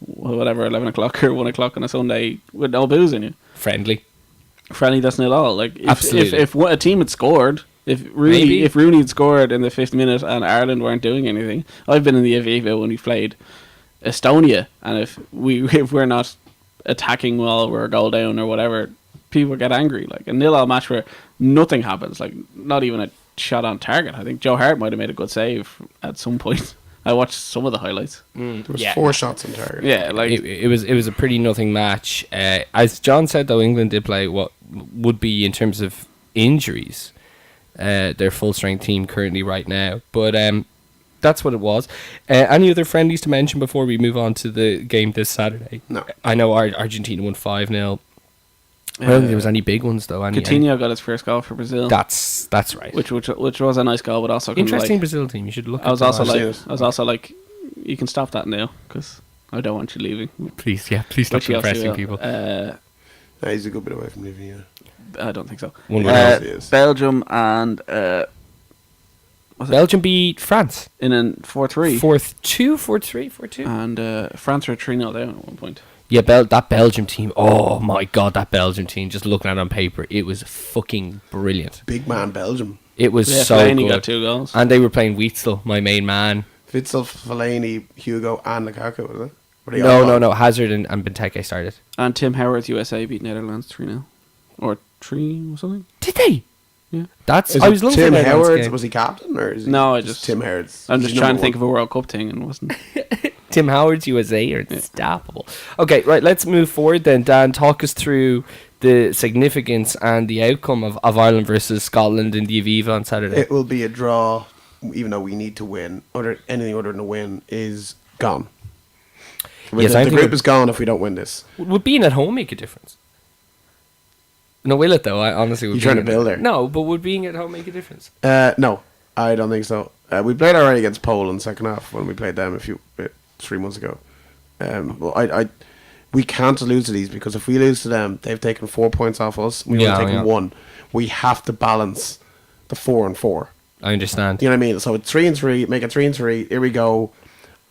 whatever 11 o'clock or 1 o'clock on a Sunday with no booze in you. Friendly, that's not all. Like absolutely. If a team had scored, if Rooney had scored in the 5th minute and Ireland weren't doing anything, I've been in the Aviva when we played Estonia, and if we're not attacking while we're a goal down or whatever, people get angry. Like a 0-0 match where nothing happens, like not even a shot on target. I think Joe Hart might have made a good save at some point. I watched some of the highlights. There was 4 shots on target. Yeah, like it was a pretty nothing match. As John said, though, England did play what would be, in terms of injuries, their full strength team currently right now. But that's what it was. Any other friendlies to mention before we move on to the game this Saturday? No. I know Argentina won 5-0. I don't think there was any big ones though. Coutinho got his first goal for Brazil. That's right. Which was a nice goal, but also interesting Brazil team. You should look. I was also like, you can stop that now because I don't want you leaving. Please stop impressing people. He's a good bit away from leaving. Yeah, I don't think so. Belgium and Belgium beat France in a 4-3. 4-2, 4-3, 4-2. And France were 3-0 down at one point. Yeah, that Belgium team. Oh my God, that Belgium team. Just looking at it on paper, it was fucking brilliant. Big man Belgium. It was so Fellaini good. Got 2 goals. And they were playing Witsel, my main man. Witsel, Fellaini, Hugo, and Lukaku, was it? No. Hazard and Benteke started. And Tim Howard's USA beat Netherlands 3-0. Or 3 or something. Did they? Yeah. I was looking Tim at Howard. Was he captain or is he? No, Tim Howard. I'm just trying to think of a World Cup thing and wasn't. Tim Howard's USA are unstoppable. Okay, right. Let's move forward then. Dan, talk us through the significance and the outcome of Ireland versus Scotland in the Aviva on Saturday. It will be a draw, even though we need to win. Anything other than a win is gone. Yes, the group is gone if we don't win this. Would being at home make a difference? No, will it though? I honestly would. You trying to build there? No, but would being at home make a difference? No, I don't think so. We played already against Poland second half when we played them 3 months ago. We can't lose to these because if we lose to them, they've taken 4 points off us. We've only taken 1. We have to balance the 4 and 4. I understand. You know what I mean? So it's 3 and 3. Make it 3 and 3. Here we go.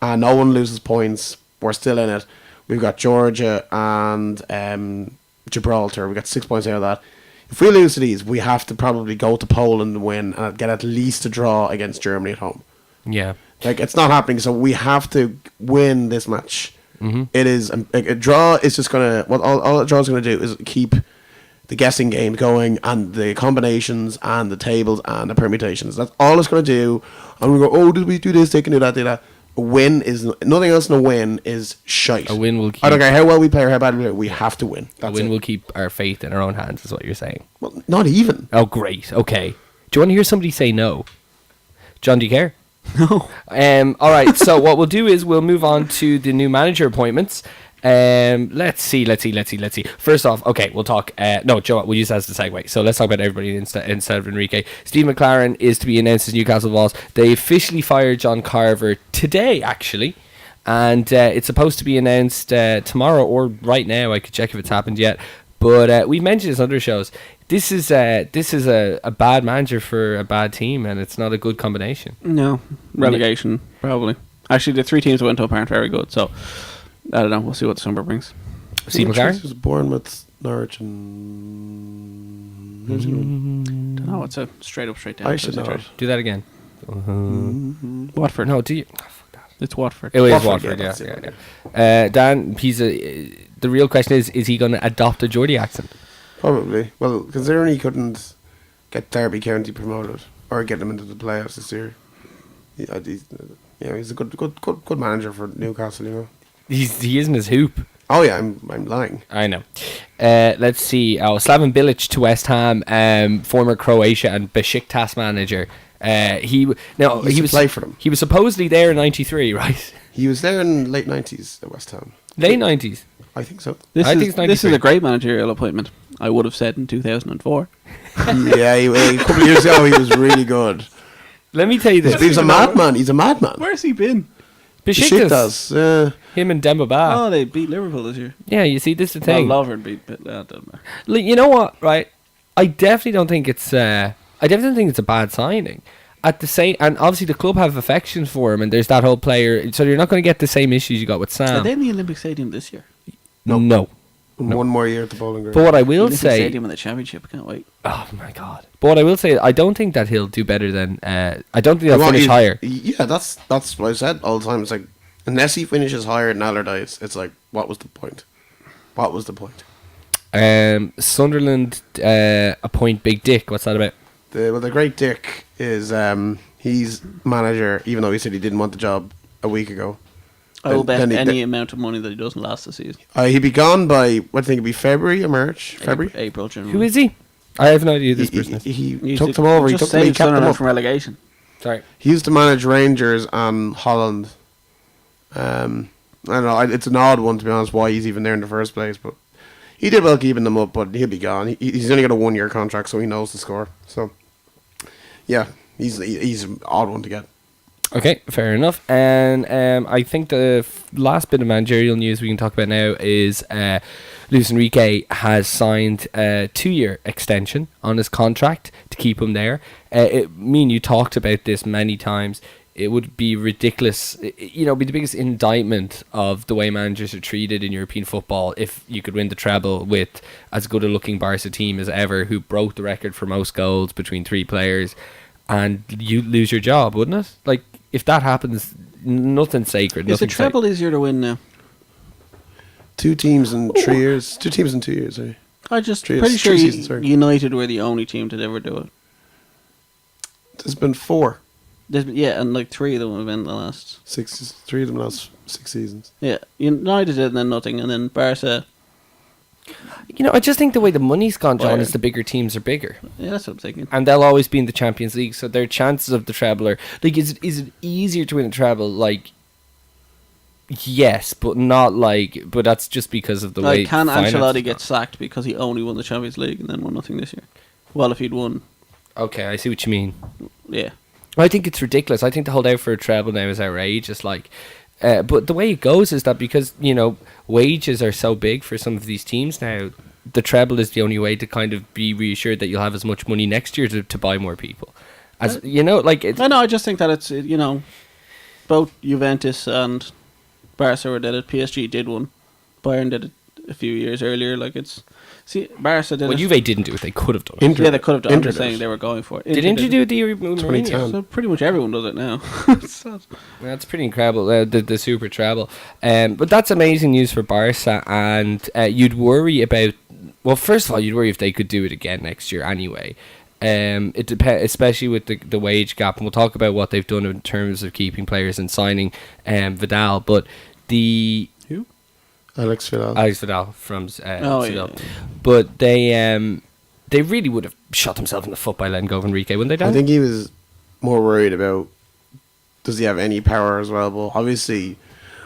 And no one loses points. We're still in it. We've got Georgia and Gibraltar. We got 6 points out of that. If we lose to these, we have to probably go to Poland and win and get at least a draw against Germany at home. Yeah. Like, it's not happening, so we have to win this match. Mm-hmm. It is a draw is just gonna all a draw is gonna do is keep the guessing game going and the combinations and the tables and the permutations. That's all it's gonna do. I'm gonna go, oh, did we do this? They can do that. Do that. A win is nothing else. In a win is shite. A win will keep. I don't care how well we play or how bad we play. We have to win. A win will keep our faith in our own hands. Is what you're saying. Well, not even. Oh, great. Okay. Do you want to hear somebody say no? John, do you care? No. All right. So what we'll do is we'll move on to the new manager appointments. Let's see. First off, okay, we'll talk. No, Joe, we'll use that as the segue. So let's talk about everybody instead of Enrique. Steve McLaren is to be announced as Newcastle boss. They officially fired John Carver today, actually, and it's supposed to be announced tomorrow or right now. I could check if it's happened yet. But we've mentioned this on other shows. This is a bad manager for a bad team, and it's not a good combination. No. Relegation, probably. Actually, the 3 teams that went up aren't very good, so I don't know. We'll see what the summer brings. Steve McLaren? He was born with Norwich and... Don't know. It's a straight down. I should know. Do that again. Watford. No, do you? Oh, fuck that. It's Watford. It is Watford, Watford, yeah. Dan, the real question is he going to adopt a Geordie accent? Probably. Well, considering he couldn't get Derby County promoted or get them into the playoffs this year, he's a good manager for Newcastle. You know, He isn't his hoop. Oh yeah, I'm lying. I know. Let's see. Slaven Bilic to West Ham, former Croatia and Besiktas manager. He was play for them. He was supposedly there in '93, right? He was there in late 90s at West Ham. Late '90s. I think so. This it's is a great managerial appointment. I would have said in 2004. Yeah, a couple of years ago he was really good. Let me tell you this. He's a madman. He's a madman. Where's he been? Besiktas. Him and Demba Ba. Oh, they beat Liverpool this year. Yeah, you see, this is the thing. Lovren beat Denmark. You know what? Right, I definitely don't think it's. I definitely think it's a bad signing. At the same, and obviously the club have affection for him, and there's that whole player. So you're not going to get the same issues you got with Sam. Are they in the Olympic Stadium this year? No. One more year at the Bowling Green. But what I will Olympic say, Stadium in the Championship. Can't wait. oh my god! But what I will say, I don't think that he'll do better than. I don't think he'll finish higher. Yeah, that's what I said all the time. It's like, unless he finishes higher than Allardyce, it's like, what was the point? What was the point? Sunderland appoint Big Dick. What's that about? The great Dick is he's manager, even though he said he didn't want the job a week ago. I will bet any amount of money that he doesn't last the season. He'd be gone by, what, I think it'd be February or March? February? April, June. Who is he? I have no idea who this person is. He took them over. He took them. He kept them up from relegation. Sorry. He used to manage Rangers and Holland. I don't know. It's an odd one, to be honest, why he's even there in the first place. But he did well keeping them up, but he'll be gone. He's only got a 1-year contract, so he knows the score. So, yeah, he's an odd one to get. Okay, fair enough. And I think the last bit of managerial news we can talk about now is Luis Enrique has signed a 2-year extension on his contract to keep him there. Me and you talked about this many times. It would be ridiculous, be the biggest indictment of the way managers are treated in European football if you could win the treble with as good a looking Barca team as ever, who broke the record for most goals between 3 players, and you lose your job, wouldn't it? Like, if that happens, nothing's sacred. Is the treble easier to win now? 2 teams in 3 years. 2 teams in 2 years, sorry. I just Three pretty sure seasons, sorry. United were the only team to ever do it. There's been 4. And like 3 of them have been the last 6. 3 of them last 6 seasons. Yeah, United did, and then nothing, and then Barca. I just think the way the money's gone, John, is the bigger teams are bigger. Yeah, that's what I'm thinking. And they'll always be in the Champions League, so their chances of the treble are... Like, is it easier to win a treble? Like, yes, but not like... But that's just because of the way... Can Ancelotti get sacked because he only won the Champions League and then won nothing this year? Well, if he'd won... Okay, I see what you mean. Yeah. I think it's ridiculous. I think to hold out for a treble now is outrageous. Like... but the way it goes is that because, wages are so big for some of these teams now, the treble is the only way to kind of be reassured that you'll have as much money next year to buy more people. As I just think that it's, both Juventus and Barca did it. PSG did one. Bayern did it a few years earlier. Like, it's See, Barca did Well, it. Juve didn't do it. They could have done it. Inter- Yeah, they could have done. I'm Inter just did. saying they were going for it. Did Inter do the Mourinho? 2010. So pretty much everyone does it now. So- That's pretty incredible. The super treble. But that's amazing news for Barca. And you'd worry about. Well, first of all, you'd worry if they could do it again next year. Anyway, it depends, especially with the wage gap. And we'll talk about what they've done in terms of keeping players and signing Vidal. But the Alex Vidal. Alex Vidal from Seville. yeah. But they really would have shot themselves in the foot by letting go of Enrique, wouldn't they, Dan? I think he was more worried about does he have any power as well. But obviously,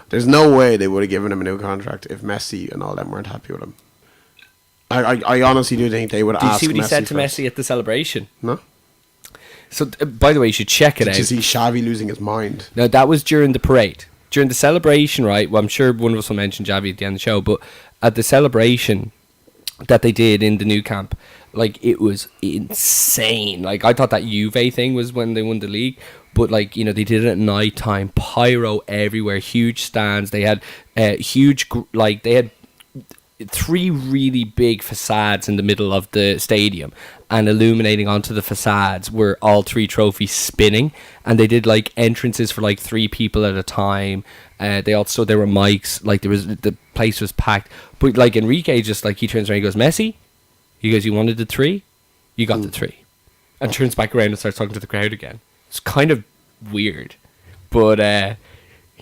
there's no way they would have given him a new contract if Messi and all them weren't happy with him. I honestly do think they would have Did you asked see what he Messi said to first. Messi at the celebration? No? So, by the way, you should check it Did you out. see Xavi losing his mind? No, that was during the parade. During the celebration, right? Well, I'm sure one of us will mention Xavi at the end of the show, but at the celebration that they did in the new camp, like, it was insane. Like, I thought that Juve thing was when they won the league, but, like, you know, they did it at night time, pyro everywhere, huge stands. They had they had 3 really big facades in the middle of the stadium, and illuminating onto the facades were all 3 trophies spinning, and they did like entrances for like 3 people at a time. There were mics, like the place was packed. But like Enrique just like he turns around, he goes, Messi, he goes, you wanted the 3, you got the 3, and turns back around and starts talking to the crowd again. It's kind of weird, but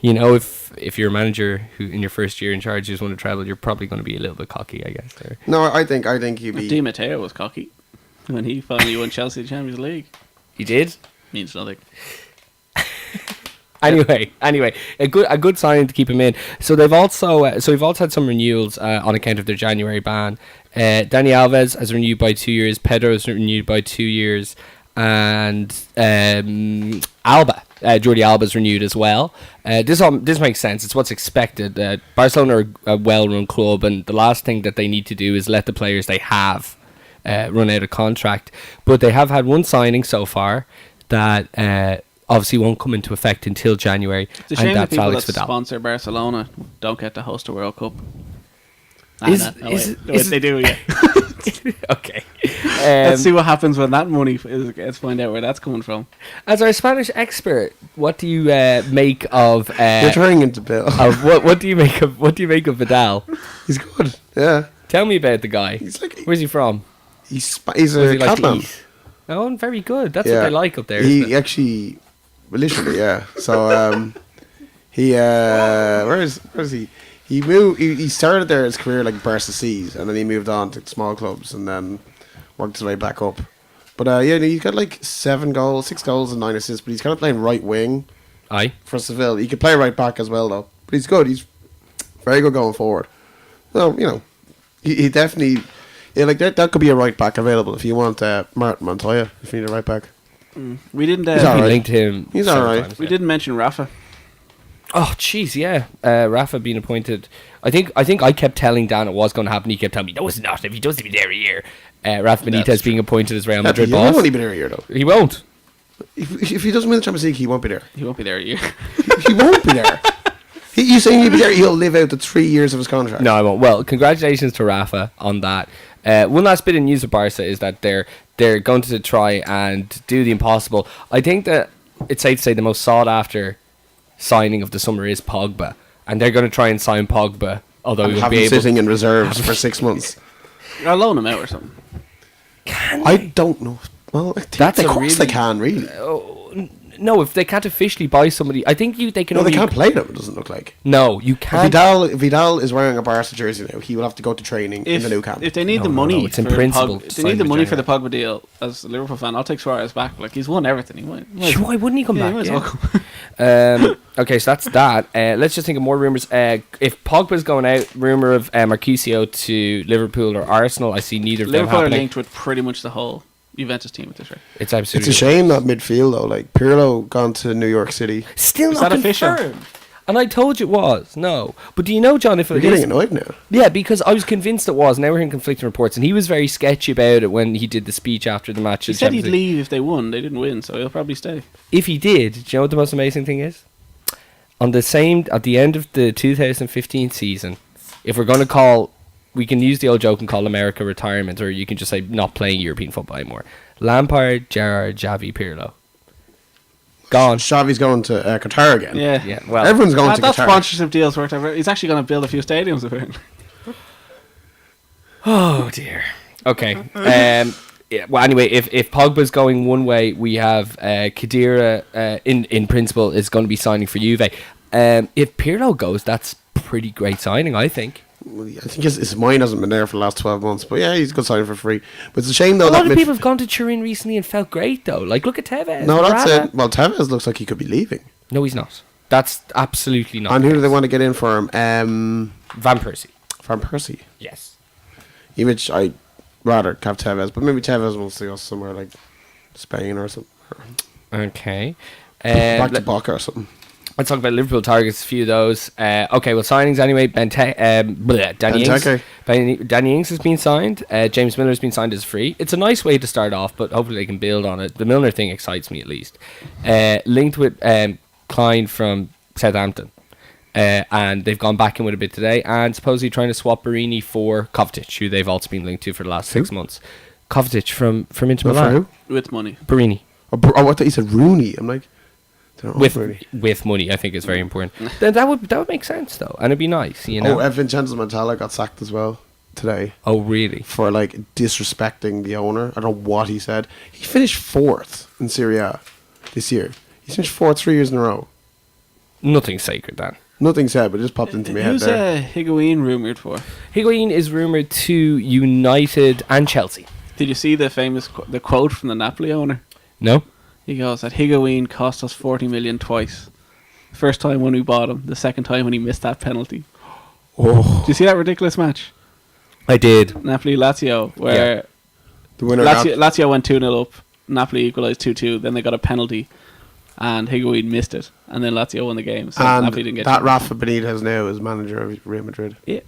you know, if you're a manager who in your first year in charge you just want to travel, you're probably going to be a little bit cocky, I guess. There. No, I think he'd be. Di Matteo was cocky when he finally won Chelsea the Champions League. He did. Means nothing. Anyway, a good sign to keep him in. So they've also we've also had some renewals on account of their January ban. Dani Alves has renewed by 2 years. Pedro has renewed by 2 years, and Alba. Jordi Alba's renewed as well. This makes sense. It's what's expected. Barcelona are a well-run club, and the last thing that they need to do is let the players they have run out of contract. But they have had one signing so far that obviously won't come into effect until January, It's a shame and that that's people Alex that Vidal. sponsor Barcelona don't get to host a World Cup. Is They do, yeah. Okay. Let's see what happens when that money let's find out where that's coming from. As our Spanish expert, what do you make of? You're turning into Bill. Of what do you make of Vidal? He's good. Yeah. Tell me about the guy. He's like Where's he from? he's Where's a he like to Catalan. eat? Oh, very good. That's what they like up there. He isn't it? actually, well, literally, yeah. So he where is he? He moved. He started there his career like Barca C's, and then he moved on to small clubs, and then worked his way back up. But yeah, he's got like 6 goals and 9 assists. But he's kind of playing right wing Aye. for Seville. He could play right back as well, though. But he's good. He's very good going forward. So you know, he definitely. Yeah, like that could be a right back available if you want Martin Montoya. If you need a right back, We didn't. He's We alright. linked him. He's several alright. times, We yeah. didn't mention Rafa. Oh, jeez, yeah. Rafa being appointed. I think I kept telling Dan it was going to happen. He kept telling me, no, it's not. If he doesn't be there a year. Rafa Benitez being appointed as Real Madrid he'll boss. only be there a year though. He won't. If he doesn't win the Champions League, he won't be there. He won't be there a year. He won't be there. You saying he'll be there? He'll live out the 3 years of his contract. No, I won't. Well, congratulations to Rafa on that. One last bit of news of Barca is that they're going to try and do the impossible. I think that it's safe to say the most sought after signing of the summer is Pogba, and they're going to try and sign Pogba, although he And won't have be him able. sitting in reserves for 6 months. I'll loan him out or something. I don't know. Well, I think That's of a course they really- can, really. No, if they can't officially buy somebody, I think they can. No, they only, can't play them, it doesn't look like. No, you If can't. Vidal is wearing a Barca jersey now, he will have to go to training in the new camp. If they need No, the no, money, no, it's in for principle Pogba, to if they sign need the him money in for the Pogba deal. As a Liverpool fan, I'll take Suarez back. Like he's won everything. Why wouldn't he come Yeah, back? he might as Yeah. well. Okay, so that's that. Let's just think of more rumours. If Pogba's going out, rumour of Marchisio to Liverpool or Arsenal, I see neither of them Liverpool are happening. linked with pretty much the whole Juventus team at this rate. It's It's absolutely a shame that midfield, though. Like, Pirlo gone to New York City. still Is not that official? confirmed. And I told you it was. No. But do you know, John, if You're it getting is... annoyed now. Yeah, because I was convinced it was. Now we're hearing conflicting reports. And he was very sketchy about it when he did the speech after the match. He of said Champions he'd League. leave if they won. They didn't win, so he'll probably stay. If he did, do you know what the most amazing thing is? At the end of the 2015 season, if we're going to call we can use the old joke and call America retirement, or you can just say not playing European football anymore. Lampard, Gerrard, Xavi, Pirlo. Gone. Xavi's going to Qatar again. Yeah. Well, Everyone's going to that Qatar. sponsorship deal's worked out. He's actually going to build a few stadiums apparently. Oh dear. Okay. Yeah, well, anyway, if Pogba's going one way, we have Khedira in principle is going to be signing for Juve. If Pirlo goes, that's pretty great signing, I think. I think his mind hasn't been there for the last 12 months, but yeah, he's a good signing for free. But it's a shame though. A lot of people have gone to Turin recently and felt great though. Like, look at Tevez. No, that's it. Well, Tevez looks like he could be leaving. No, he's not. That's absolutely not. And the who do they case. want to get in for him? Van Persie. Van Persie. Yes. Which I rather have Tevez, but maybe Tevez wants to go somewhere like Spain or something. Okay. Back to Boca or something. Let's talk about Liverpool targets, a few of those. Okay, well, signings anyway. Danny Ings. Danny Ings has been signed. James Milner has been signed as free. It's a nice way to start off, but hopefully they can build on it. The Milner thing excites me at least. Linked with Klein from Southampton. And they've gone back in with a bit today, and supposedly trying to swap Barini for Kovacic, who they've also been linked to for the last 6 months. Kovacic from Inter Milan. With money. Barini. I thought he said Rooney. I'm like, with money, I think is very important. Then that would make sense though, and it'd be nice, you know. Vincenzo Montella got sacked as well today. Oh, really? For like disrespecting the owner. I don't know what he said. He finished 4th in Serie A this year. He's finished 4th 3 years in a row. Nothing sacred, Dan. Nothing said, but it just popped into my head there. Who's Higuain rumoured for? Higuain is rumoured to United and Chelsea. Did you see the famous the quote from the Napoli owner? No? He goes that Higuain cost us 40 million twice. First time when we bought him, the second time when he missed that penalty. Oh. Did you see that ridiculous match? I did. Napoli-Lazio, where The winner Lazio went 2-0 up, Napoli equalised 2-2, then they got a penalty, and Higuain missed it, and then Lazio won the game. So and Napoli didn't get that Rafa Benitez now is manager of Real Madrid. Yeah.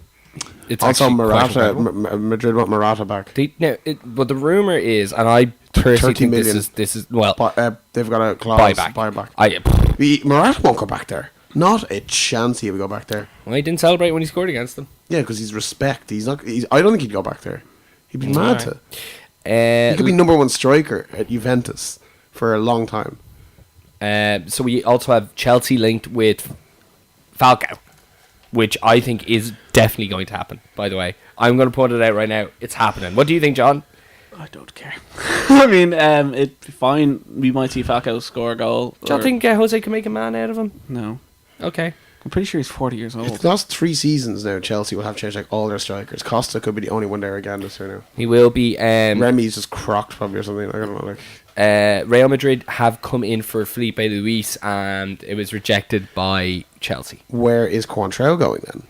It's Also, actually quite Morata. incredible. Madrid want Morata back. But the rumour is, and I personally 30 think million. this is well, But they've got a clause buyback. Morata won't go back there. Not a chance he would go back there. Well, he didn't celebrate when he scored against them. Yeah, because he's respect. He's not. I don't think he'd go back there. He'd be mad to. He could be number one striker at Juventus for a long time. So we also have Chelsea linked with Falcao, which I think is definitely going to happen, by the way. I'm going to put it out right now. It's happening. What do you think, John? I don't care. I mean, it's fine. We might see Falcao score a goal. Do you think Jose can make a man out of him? No. Okay. I'm pretty sure he's 40 years old. It's the last 3 seasons now, Chelsea will have changed like all their strikers. Costa could be the only one there again this year now. He will be. Remy's just crocked probably or something. I don't know. Real Madrid have come in for Felipe Luis, and it was rejected by Chelsea. Where is Coentrao going then?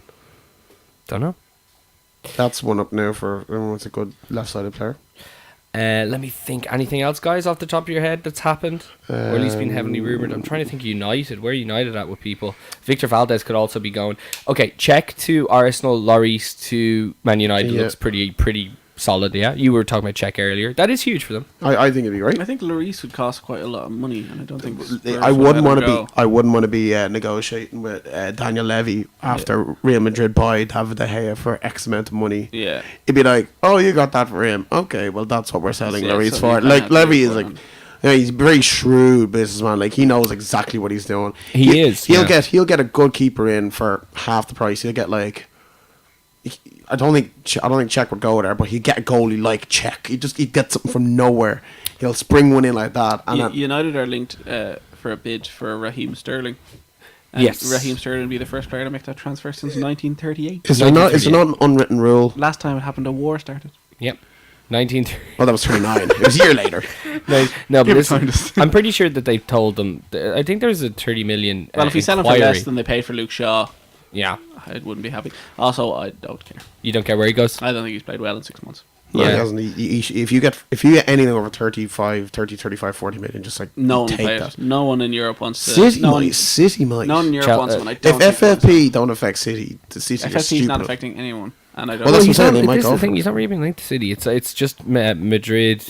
Don't know. That's one up now for everyone's a good left-sided player. Let me think. Anything else, guys, off the top of your head that's happened? Or at least been heavily rumoured? I'm trying to think United. Where are United at with people? Victor Valdez could also be going. Okay, Czech to Arsenal, Lloris to Man United looks pretty solid, yeah? You were talking about Czech earlier. That is huge for them. I think it'd be great. I think Lloris would cost quite a lot of money, and I don't think I wouldn't want to be negotiating with Daniel Levy after Real Madrid buy David De Gea for X amount of money. Yeah, it'd be like, oh, you got that for him. Okay, well that's what we're selling Lloris for. Like Levy is like, he's a very shrewd businessman. Like he knows exactly what he's doing. He'll get a good keeper in for half the price. He'll get like. I don't think Czech would go there, but he'd get a goalie like Czech. He'd get something from nowhere. He'll spring one in like that. And United are linked for a bid for Raheem Sterling. And yes, Raheem Sterling will be the first player to make that transfer since 1938. Is there not an unwritten rule? Last time it happened, a war started. Yep. 19. Oh, that was 29. It was a year later. No, but I'm pretty sure that they told them. I think there's a 30 million. Well, if you sell him for less than they paid for Luke Shaw, yeah, I wouldn't be happy. Also, I don't care. You don't care where he goes? I don't think he's played well in 6 months. No, he hasn't. If you get anything over 30, 35, 40 million, just like no one take that. No one in Europe wants to. City might. No one in Europe wants one. If FFP don't affect City, the City FFP is not affecting anyone. And I don't. Well, that's what I'm saying. This is the thing. He's not really being linked to City. It's just Madrid,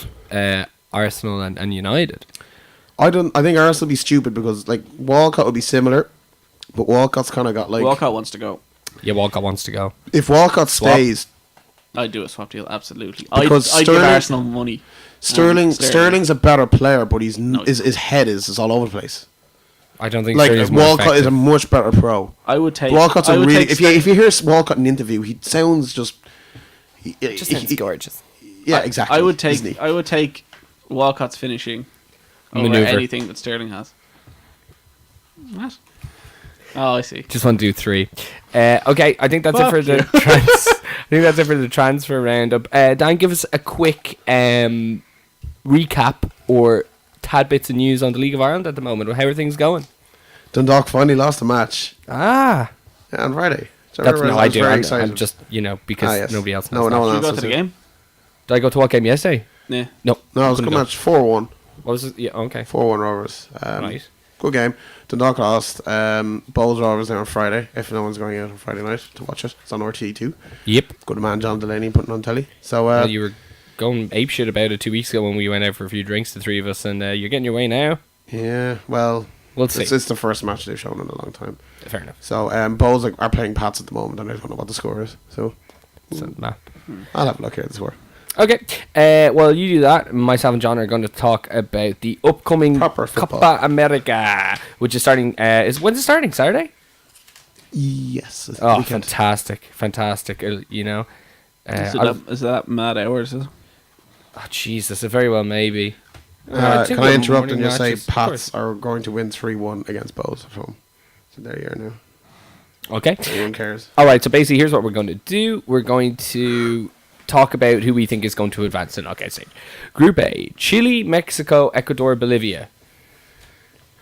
Arsenal, and United. I think Arsenal will be stupid because like Walcott would be similar, but Walcott's kind of got like. Walcott wants to go. Yeah, Walcott wants to go. If Walcott stays, I'd do a swap deal, absolutely. Because I'd give Arsenal money. Sterling's a better player, but his head is all over the place. I don't think Like Sterling's more Walcott is effective. a much better pro. I would take Walcott's I a would really. take If you hear Walcott in an interview, he sounds just. Just sounds gorgeous. Yeah, exactly. I would isn't he? take Walcott's finishing over Maneuver. anything that Sterling has. What? Oh, I see. Just want to do 3. Okay, I think that's it for the I think that's it for the transfer roundup. Dan, give us a quick recap or tad bits of news on the League of Ireland at the moment. How are things going? Dundalk finally lost a match. Ah, Yeah, on Friday. So that's everyone no, I was do. very I'm excited. just because yes. nobody else No, knows. no one that. Did you else. go to the game? Did I go to what game yesterday? Yeah. No, No, it was a couldn't good go. match. 4-1. What was it? Yeah, okay. 4-1 Rovers. Right. Good game. Dundalk lost. Bowls Rovers there on Friday. If no one's going out on Friday night to watch it, it's on RTE2. Yep. Good man, John Delaney putting on telly. So Well, you were going apeshit about it 2 weeks ago when we went out for a few drinks, the three of us, and you're getting your way now. yeah, well, We'll see. it's the first match they've shown in a long time. Fair enough. So Bowls are playing Pats at the moment, and I don't know what the score is. So So, nah. I'll have a look here at the score. Okay, well, you do that. Myself and John are going to talk about the upcoming Proper football. Copa America, which is starting. When's it starting? Saturday? Yes. it's the Oh, weekend. fantastic! You know, Is that mad hours? Is it? oh Jesus, it very well maybe. Can I interrupt and just say matches, of course. Pats are going to win 3-1 against Bowls at home. So there you are now. Okay. Everyone cares. All right. So basically, here's what we're going to do. We're going to talk about who we think is going to advance in knockout stage. Group A: Chile, Mexico, Ecuador, Bolivia.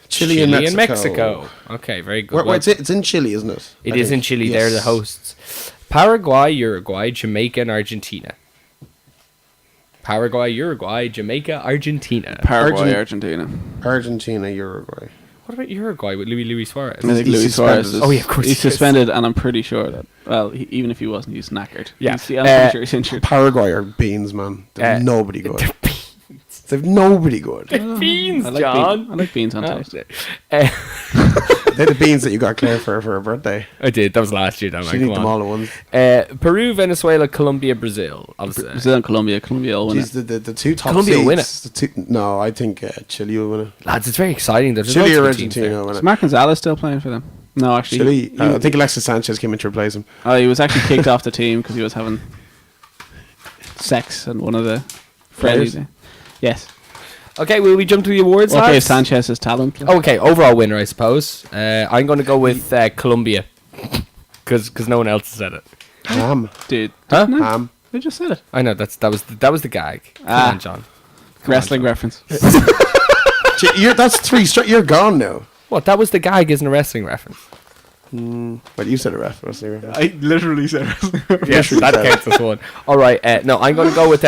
Chile and Mexico. Okay, very good. Wait, it's in Chile, isn't it? It I is think. in Chile. Yes. They're the hosts. Paraguay, Uruguay, Jamaica, and Argentina. Paraguay, Uruguay, Jamaica, Argentina. Paraguay, Argentina. Argentina, Uruguay. What about Uruguay with Luis Suarez? I think He's Luis Suarez suspended. is, Oh, yeah, of course he's he is. suspended, and I'm pretty sure that, well, even if he wasn't, he's knackered. Yeah. I'm pretty sure he's injured. Paraguay are beans, man. They've nobody good. They're beans. They've nobody good. Beans, I like John. I like beans on Oh, toast. shit. They're the beans that you got Claire for her birthday. I did. That was last year. Damn, She'd man, eat come them on. all at once. Peru, Venezuela, Colombia, Brazil. Obviously. Brazil and Colombia. Colombia will win Jeez, it. the two top Colombia will seeds. win it. No, I think Chile will win it. Lads, it's very exciting. There's Chile loads or of good teams Argentina there. will win Is it. Mark Gonzalez still playing for them? No, actually. Chile. I think Alexis Sanchez came in to replace him. He was actually kicked off the team because he was having sex and one of the friends. Yes. Okay, will we jump to the awards, Okay, lads? Sanchez's talent. Oh, okay, overall winner, I suppose. I'm going to go with Colombia. Because no one else has said it. Ham. Dude. Huh? didn't I? Ham. They just said it. I know, that was the gag. Come on, John. Wrestling reference. That's 3 straight. You're gone now. What, that was the gag, isn't a wrestling reference? But you said a reference. I literally said wrestling Yes, that counts as one. All right, no, I'm going to go with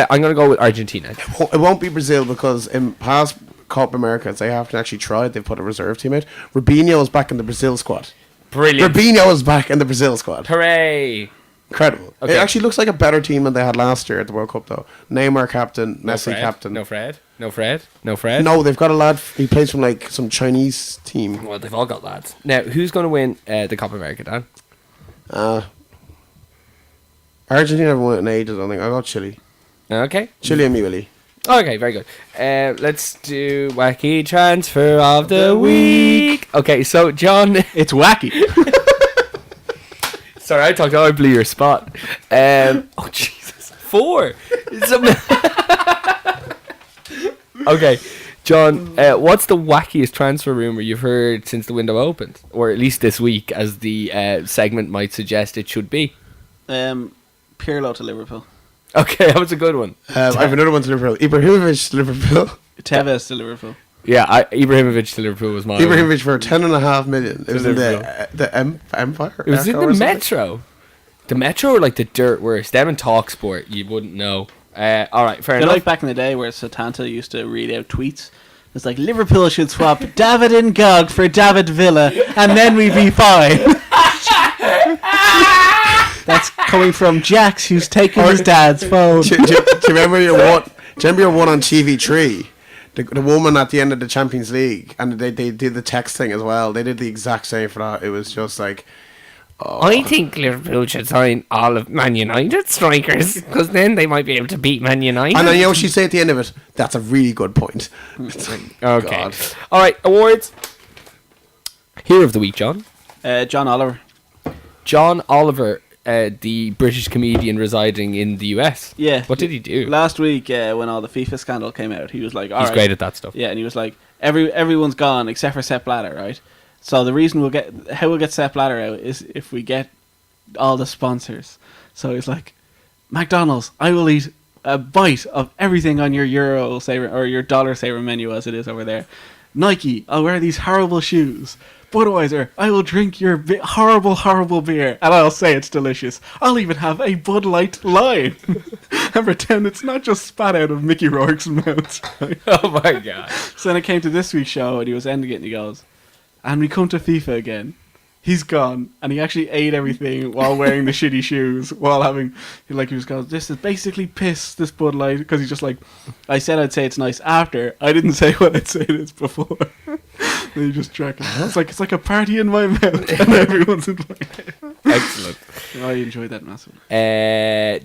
Argentina. It won't be Brazil because in past Copa Americas they haven't actually tried. They've put a reserve team out. Rubinho is back in the Brazil squad. Brilliant. Rubinho is back in the Brazil squad. Hooray. Incredible. Okay. It actually looks like a better team than they had last year at the World Cup, though. Neymar captain, Messi captain. No Fred. No, they've got a lad. He plays from like some Chinese team. Well, they've all got lads. Now, who's going to win the Copa America, Dan? Argentina haven't won it in ages. I don't think. I got Chile. Okay. Chile and me, Willie. Okay, very good. Let's do wacky transfer of the week. Okay, so John, It's wacky. sorry, I blew your spot. Oh Jesus, 4. Okay, John, what's the wackiest transfer rumor you've heard since the window opened, or at least this week, as the segment might suggest it should be? Pirlo to Liverpool. Okay, that was a good one. I have another one to Liverpool. Ibrahimovic to Liverpool. Tevez to Liverpool. Yeah, Ibrahimovic to Liverpool was mine. Ibrahimovic for 10.5 million. It was in Liverpool. the Empire. It was in Echo the or something. Metro. The Metro or like the dirt worse. Them and Talksport, you wouldn't know. All right, fair They're enough. like back in the day where Satanta used to read out tweets. It's like, Liverpool should swap David Ngog for David Villa, and then we'd be fine. That's coming from Jax, who's taking his dad's phone. Do you remember your one? Do you remember your one on TV3? The woman at the end of the Champions League, and they did the text thing as well. They did the exact same for that. It was just like, I think Liverpool should sign all of Man United strikers because then they might be able to beat Man United. And then you know what she say at the end of it? That's a really good point. Okay. God. All right, awards. Hero of the week, John. John Oliver. John Oliver, the British comedian residing in the US. Yeah. What did he do? Last week, when all the FIFA scandal came out, he was like, He's great at that stuff. Yeah, and he was like, everyone's gone except for Sepp Blatter, right? So the reason we'll get Sepp Blatter out is if we get all the sponsors. So he's like, McDonald's, I will eat a bite of everything on your Euro Saver or your Dollar Saver menu as it is over there. Nike, I'll wear these horrible shoes. Budweiser, I will drink your horrible, horrible beer, and I'll say it's delicious. I'll even have a Bud Light line and pretend it's not just spat out of Mickey Rourke's mouth. Right? Oh my God. So then it came to this week's show, and he was ending it, and he goes, and we come to FIFA again. He's gone, and he actually ate everything while wearing the shitty shoes, while having, he was going, this is basically piss, this Bud Light, because he's just like, I said I'd say it's nice after, I didn't say what I'd say it is before. And he just drank it. It's like a party in my mouth, and everyone's invited. Excellent. I enjoyed that massively.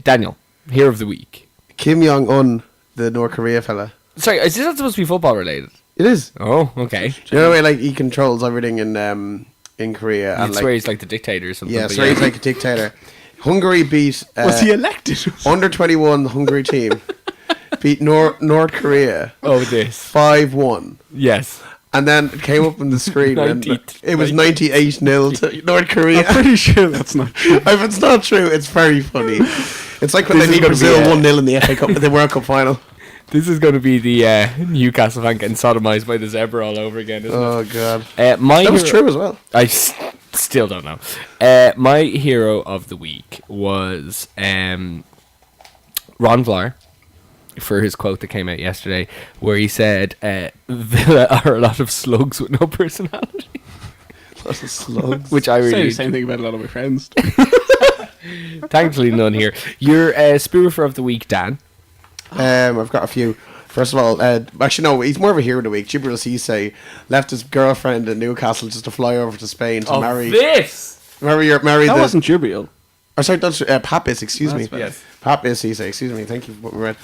Daniel, hero of the week. Kim Jong-un, the North Korea fella. Sorry, is this not supposed to be football related? It is. Oh, okay. You know the way, like, he controls everything in Korea. I And swear he's like the dictator or something. yeah, but so he's like a dictator. Hungary beat... Was he elected? under 21 Hungary team beat North Korea Oh, this. 5-1. Yes. And then it came up on the screen and 90 it was 98-0 to North Korea. I'm pretty sure that's not true. If it's not true, it's very funny. It's like when This they is beat gonna be Brazil 1-0 in the FA Cup, the World Cup final. This is going to be the Newcastle fan getting sodomized by the zebra all over again, isn't Oh, God. it? My That was hero- true as well. I still don't know. My hero of the week was Ron Vlaar for his quote that came out yesterday, where he said, "Villa are a lot of slugs with no personality," Lots of slugs. which I Say really the same thing about a lot of my friends. thankfully none here. Your spoofer of the week, Dan. I've got a few. First of all, actually no, he's more of a hero of the week. Jibril Cisse left his girlfriend in Newcastle just to fly over to Spain to marry That the... wasn't Jubiel. Or sorry, that's Papis, excuse me. That's bad. Yes. Papis Cisse, excuse me, thank you for putting me right.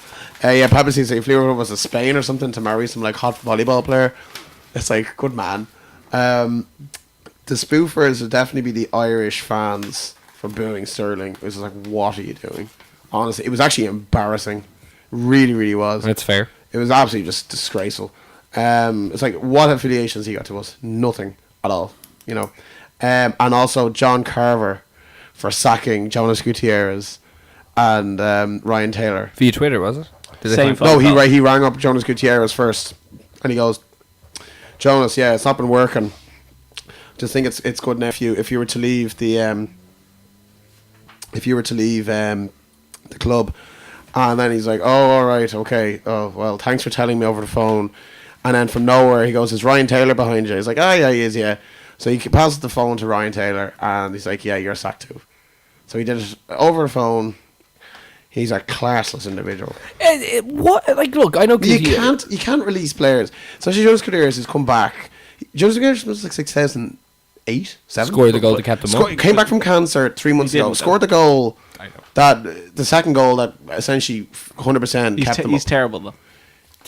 Yeah, Papis Cisse flew over to Spain or something to marry some like hot volleyball player. It's like, good man. The spoofers would definitely be the Irish fans for booing Sterling. It was like, what are you doing? Honestly, it was actually embarrassing. Really, really was. That's fair. It was absolutely just disgraceful. It's like, what affiliations he got to us? Nothing at all, you know. And also John Carver for sacking Jonas Gutierrez and Ryan Taylor. Via Twitter, was it? Did they Same find- phone No, call. he rang up Jonas Gutierrez first, and he goes, Jonas, yeah, it's not been working. Just think it's good now if you were to leave the the club. And then he's like, oh, all right, okay. Oh, well, thanks for telling me over the phone. And then from nowhere, he goes, is Ryan Taylor behind you? He's like, oh, yeah, he is, yeah. So he passes the phone to Ryan Taylor, and he's like, yeah, you're sacked too. So he did it over the phone. He's a classless individual. What? Like, look, I know You can't release players. So Jonas Gutierrez has come back. Jonas Gutierrez was like 2008, 7. Scored the goal that kept them up. Came back from cancer 3 months He ago. didn't, Scored the goal. I know. The second goal that essentially 100% kept them He's up. terrible though.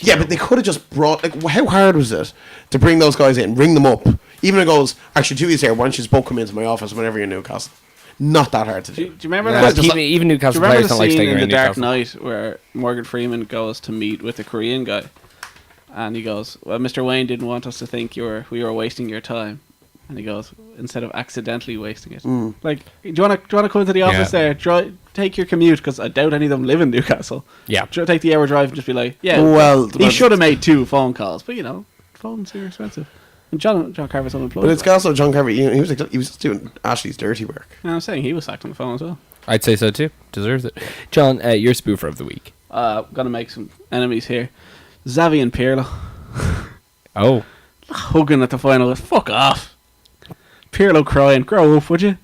Yeah, but they could have just brought, like, how hard was it to bring those guys in, ring them up? Even it goes, actually, 2 weeks here, why don't you just both come into my office whenever you're in Newcastle? Not that hard to do. Do you remember Yeah, that? just Even Do Newcastle you remember players the don't like scene staying in around The Dark Newcastle. Knight where Morgan Freeman goes to meet with the Korean guy, and he goes, "Well, Mr. Wayne didn't want us to think we were wasting your time," and he goes, "Instead of accidentally wasting it, like, do you want to come into the office Yeah. there? Take your commute because I doubt any of them live in Newcastle. Yeah. Take the hour drive and just be like, yeah. Well, he should have made 2 phone calls, but phones are expensive." And John Carver's unemployed. But it's also John Carver, he was just doing Ashley's dirty work. And I'm saying he was sacked on the phone as well. I'd say so too. Deserves it. John, your spoofer of the week. Gonna make some enemies here. Xavi and Pirlo Oh. hugging at the final. Fuck off. Pirlo crying. Grow up, would you?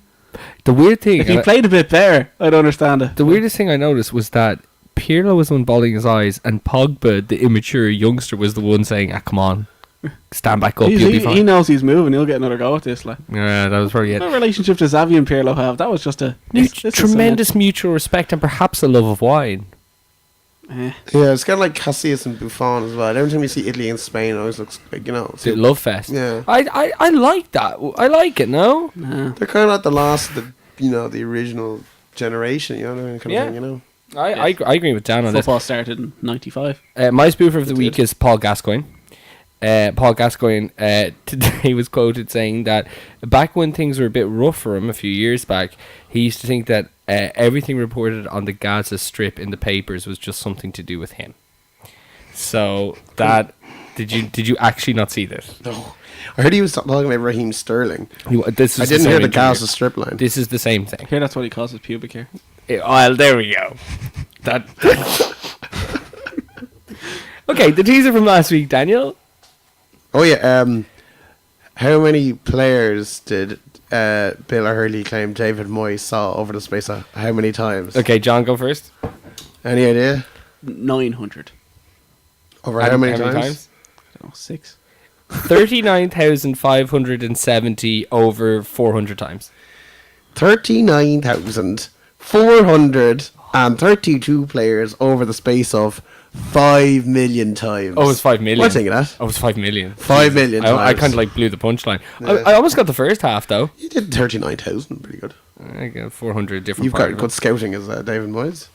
The weird thing... If he played a bit better, I'd understand it. The weirdest thing I noticed was that Pirlo was the one bawling his eyes, and Pogba, the immature youngster, was the one saying, come on. stand back up. You'll be fine. He knows he's moving. He'll get another go at this. Like, Yeah, that was probably it. what relationship does Xavi and Pirlo have? That was just a Tremendous mutual respect and perhaps a love of wine. Eh. Yeah, it's kind of like Casillas and Buffon as well. Every time you see Italy and Spain, it always looks like, It's a love fest. Yeah. I like that. I like it, no? Nah. They're kind of like the last of the original generation, kind of thing, I agree with Dan on this. Football started in '95. My spoofer of the week is Paul Gascoigne. Paul Gascoigne today was quoted saying that back when things were a bit rough for him a few years back, he used to think that everything reported on the Gaza Strip in the papers was just something to do with him. So that did you actually not see this? No. I heard he was talking about Raheem Sterling. I didn't hear the Gaza Strip line. This is the same thing. Here, that's what he calls his pubic hair. Well, there we go. That. Okay, the teaser from last week, Daniel. Oh yeah. How many players did Bill O'Hurley claim David Moyes saw over the space of how many times? Okay, John, go first. Any idea? 900. Over how many times? I don't know, 6. 39,570 over 400 times. 39,432 players over the space of 5 million times. Oh, it's 5 million. What's thinking that? Oh, it's 5 million. 5 million times. I kind of like blew the punchline. Yeah. I almost got the first half though. You did 39,000, pretty good. I got 400 different. You've got good scouting as David Moyes.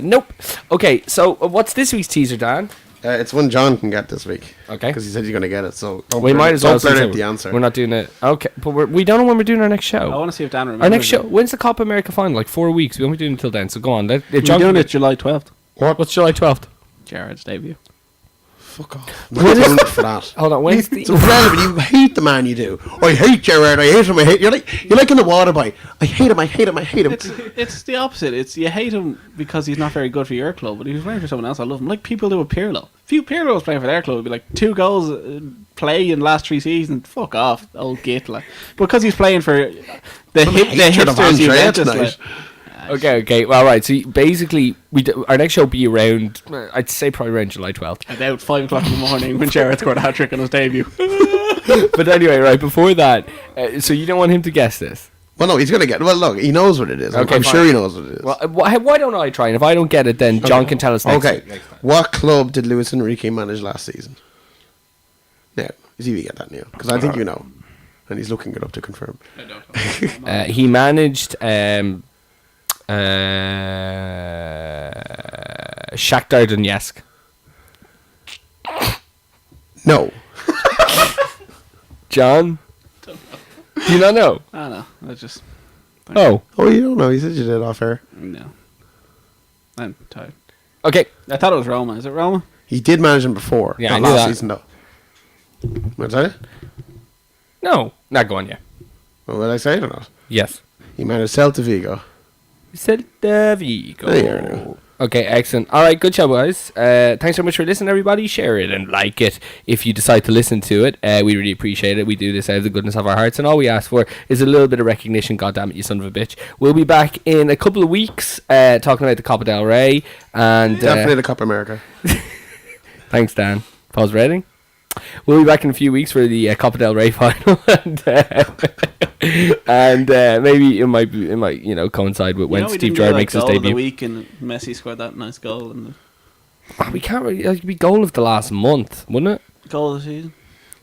Nope. Okay, so what's this week's teaser, Dan? It's one John can get this week. Okay. Because he said you're going to get it, so We might as well blurt say out the answer. We're not doing it. Okay, but we don't know when we're doing our next I show. want to see if Dan remembers. Our next show. it. When's the Copa America final? Like 4 weeks. We won't be doing it until then. So go on. We're doing it July 12th. What's July 12th? Jared's debut. Fuck off. What is for that? Hold on. When's the? It's irrelevant. You hate the man you do. I hate Gerard. I hate him. I hate. You're like in the water boy. I hate him. I hate him. I hate him. It's the opposite. It's you hate him because he's not very good for your club, but if he's playing for someone else, I love him. Like people do with Pirlo. If you Pirlo was playing for their club, it'd be like 2 goals play in the last 3 seasons. Fuck off, old git. Like because he's playing for the hipsters Juventus. Like. Okay. Well, right. So basically, our next show will be around. I'd say probably around July 12th. About 5 o'clock in the morning when Jared scored a hat trick on his debut. But anyway, right before that, so you don't want him to guess this. Well, no, he's going to get. Well, look, he knows what it is. Okay, I'm fine. sure he knows what it is. Well, why don't I try? And if I don't get it, then John can tell us next Okay. week. Next time. What club did Luis Enrique manage last season? Now, see if you get that, Neil, because I think you know, and he's looking it up to confirm. I don't know. He managed Shakhtar Donetsk. No. John? Do you not know? I don't know. I just Oh. Oh, you don't know. He said you did off air. no. I'm tired. Okay. I thought it was Roma. Is it Roma? He did manage him before. Yeah, not I knew last that. season, though. What did I say? No. Not going yet. Well, did I say it or not? Yes. He managed Celta Vigo. Celta Vigo. There you go. Okay, excellent. All right, good job, guys. Thanks so much for listening, everybody. Share it and like it if you decide to listen to it. We really appreciate it. We do this out of the goodness of our hearts, and all we ask for is a little bit of recognition. God damn it, you son of a bitch. We'll be back in a couple of weeks talking about the Copa del Rey. And Definitely the Copa America. thanks, Dan. Pause rating. We'll be back in a few weeks for the Copa del Rey final, and maybe it might coincide with when Steve Gerrard makes his goal of debut. the week and Messi scored that nice goal and We can't really. It could be goal of the last month, wouldn't it? the goal of the season.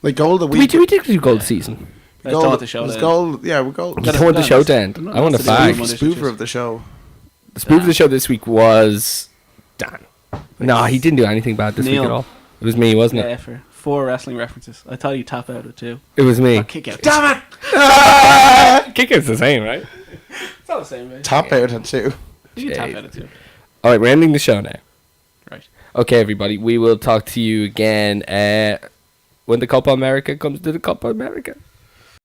Like goal of the We week. did do goal of the season. I don't want the show. was to goal. Yeah, we goal. You don't want the show to end. I want a That's the bag. deal. Spoofer of the show. The spoof of the show this week was Dan. No, he didn't do anything bad this week Neil. at all. It was me, wasn't Yeah, it? for 4 wrestling references. I thought he'd tap out at 2. It was me. Or kick out. Damn it! Kick out's the same, right? It's all the same, mate. Top out at 2. You can tap out at 2. All right, we're ending the show now. Right. Okay, everybody, we will talk to you again when the Copa America comes to the Copa America.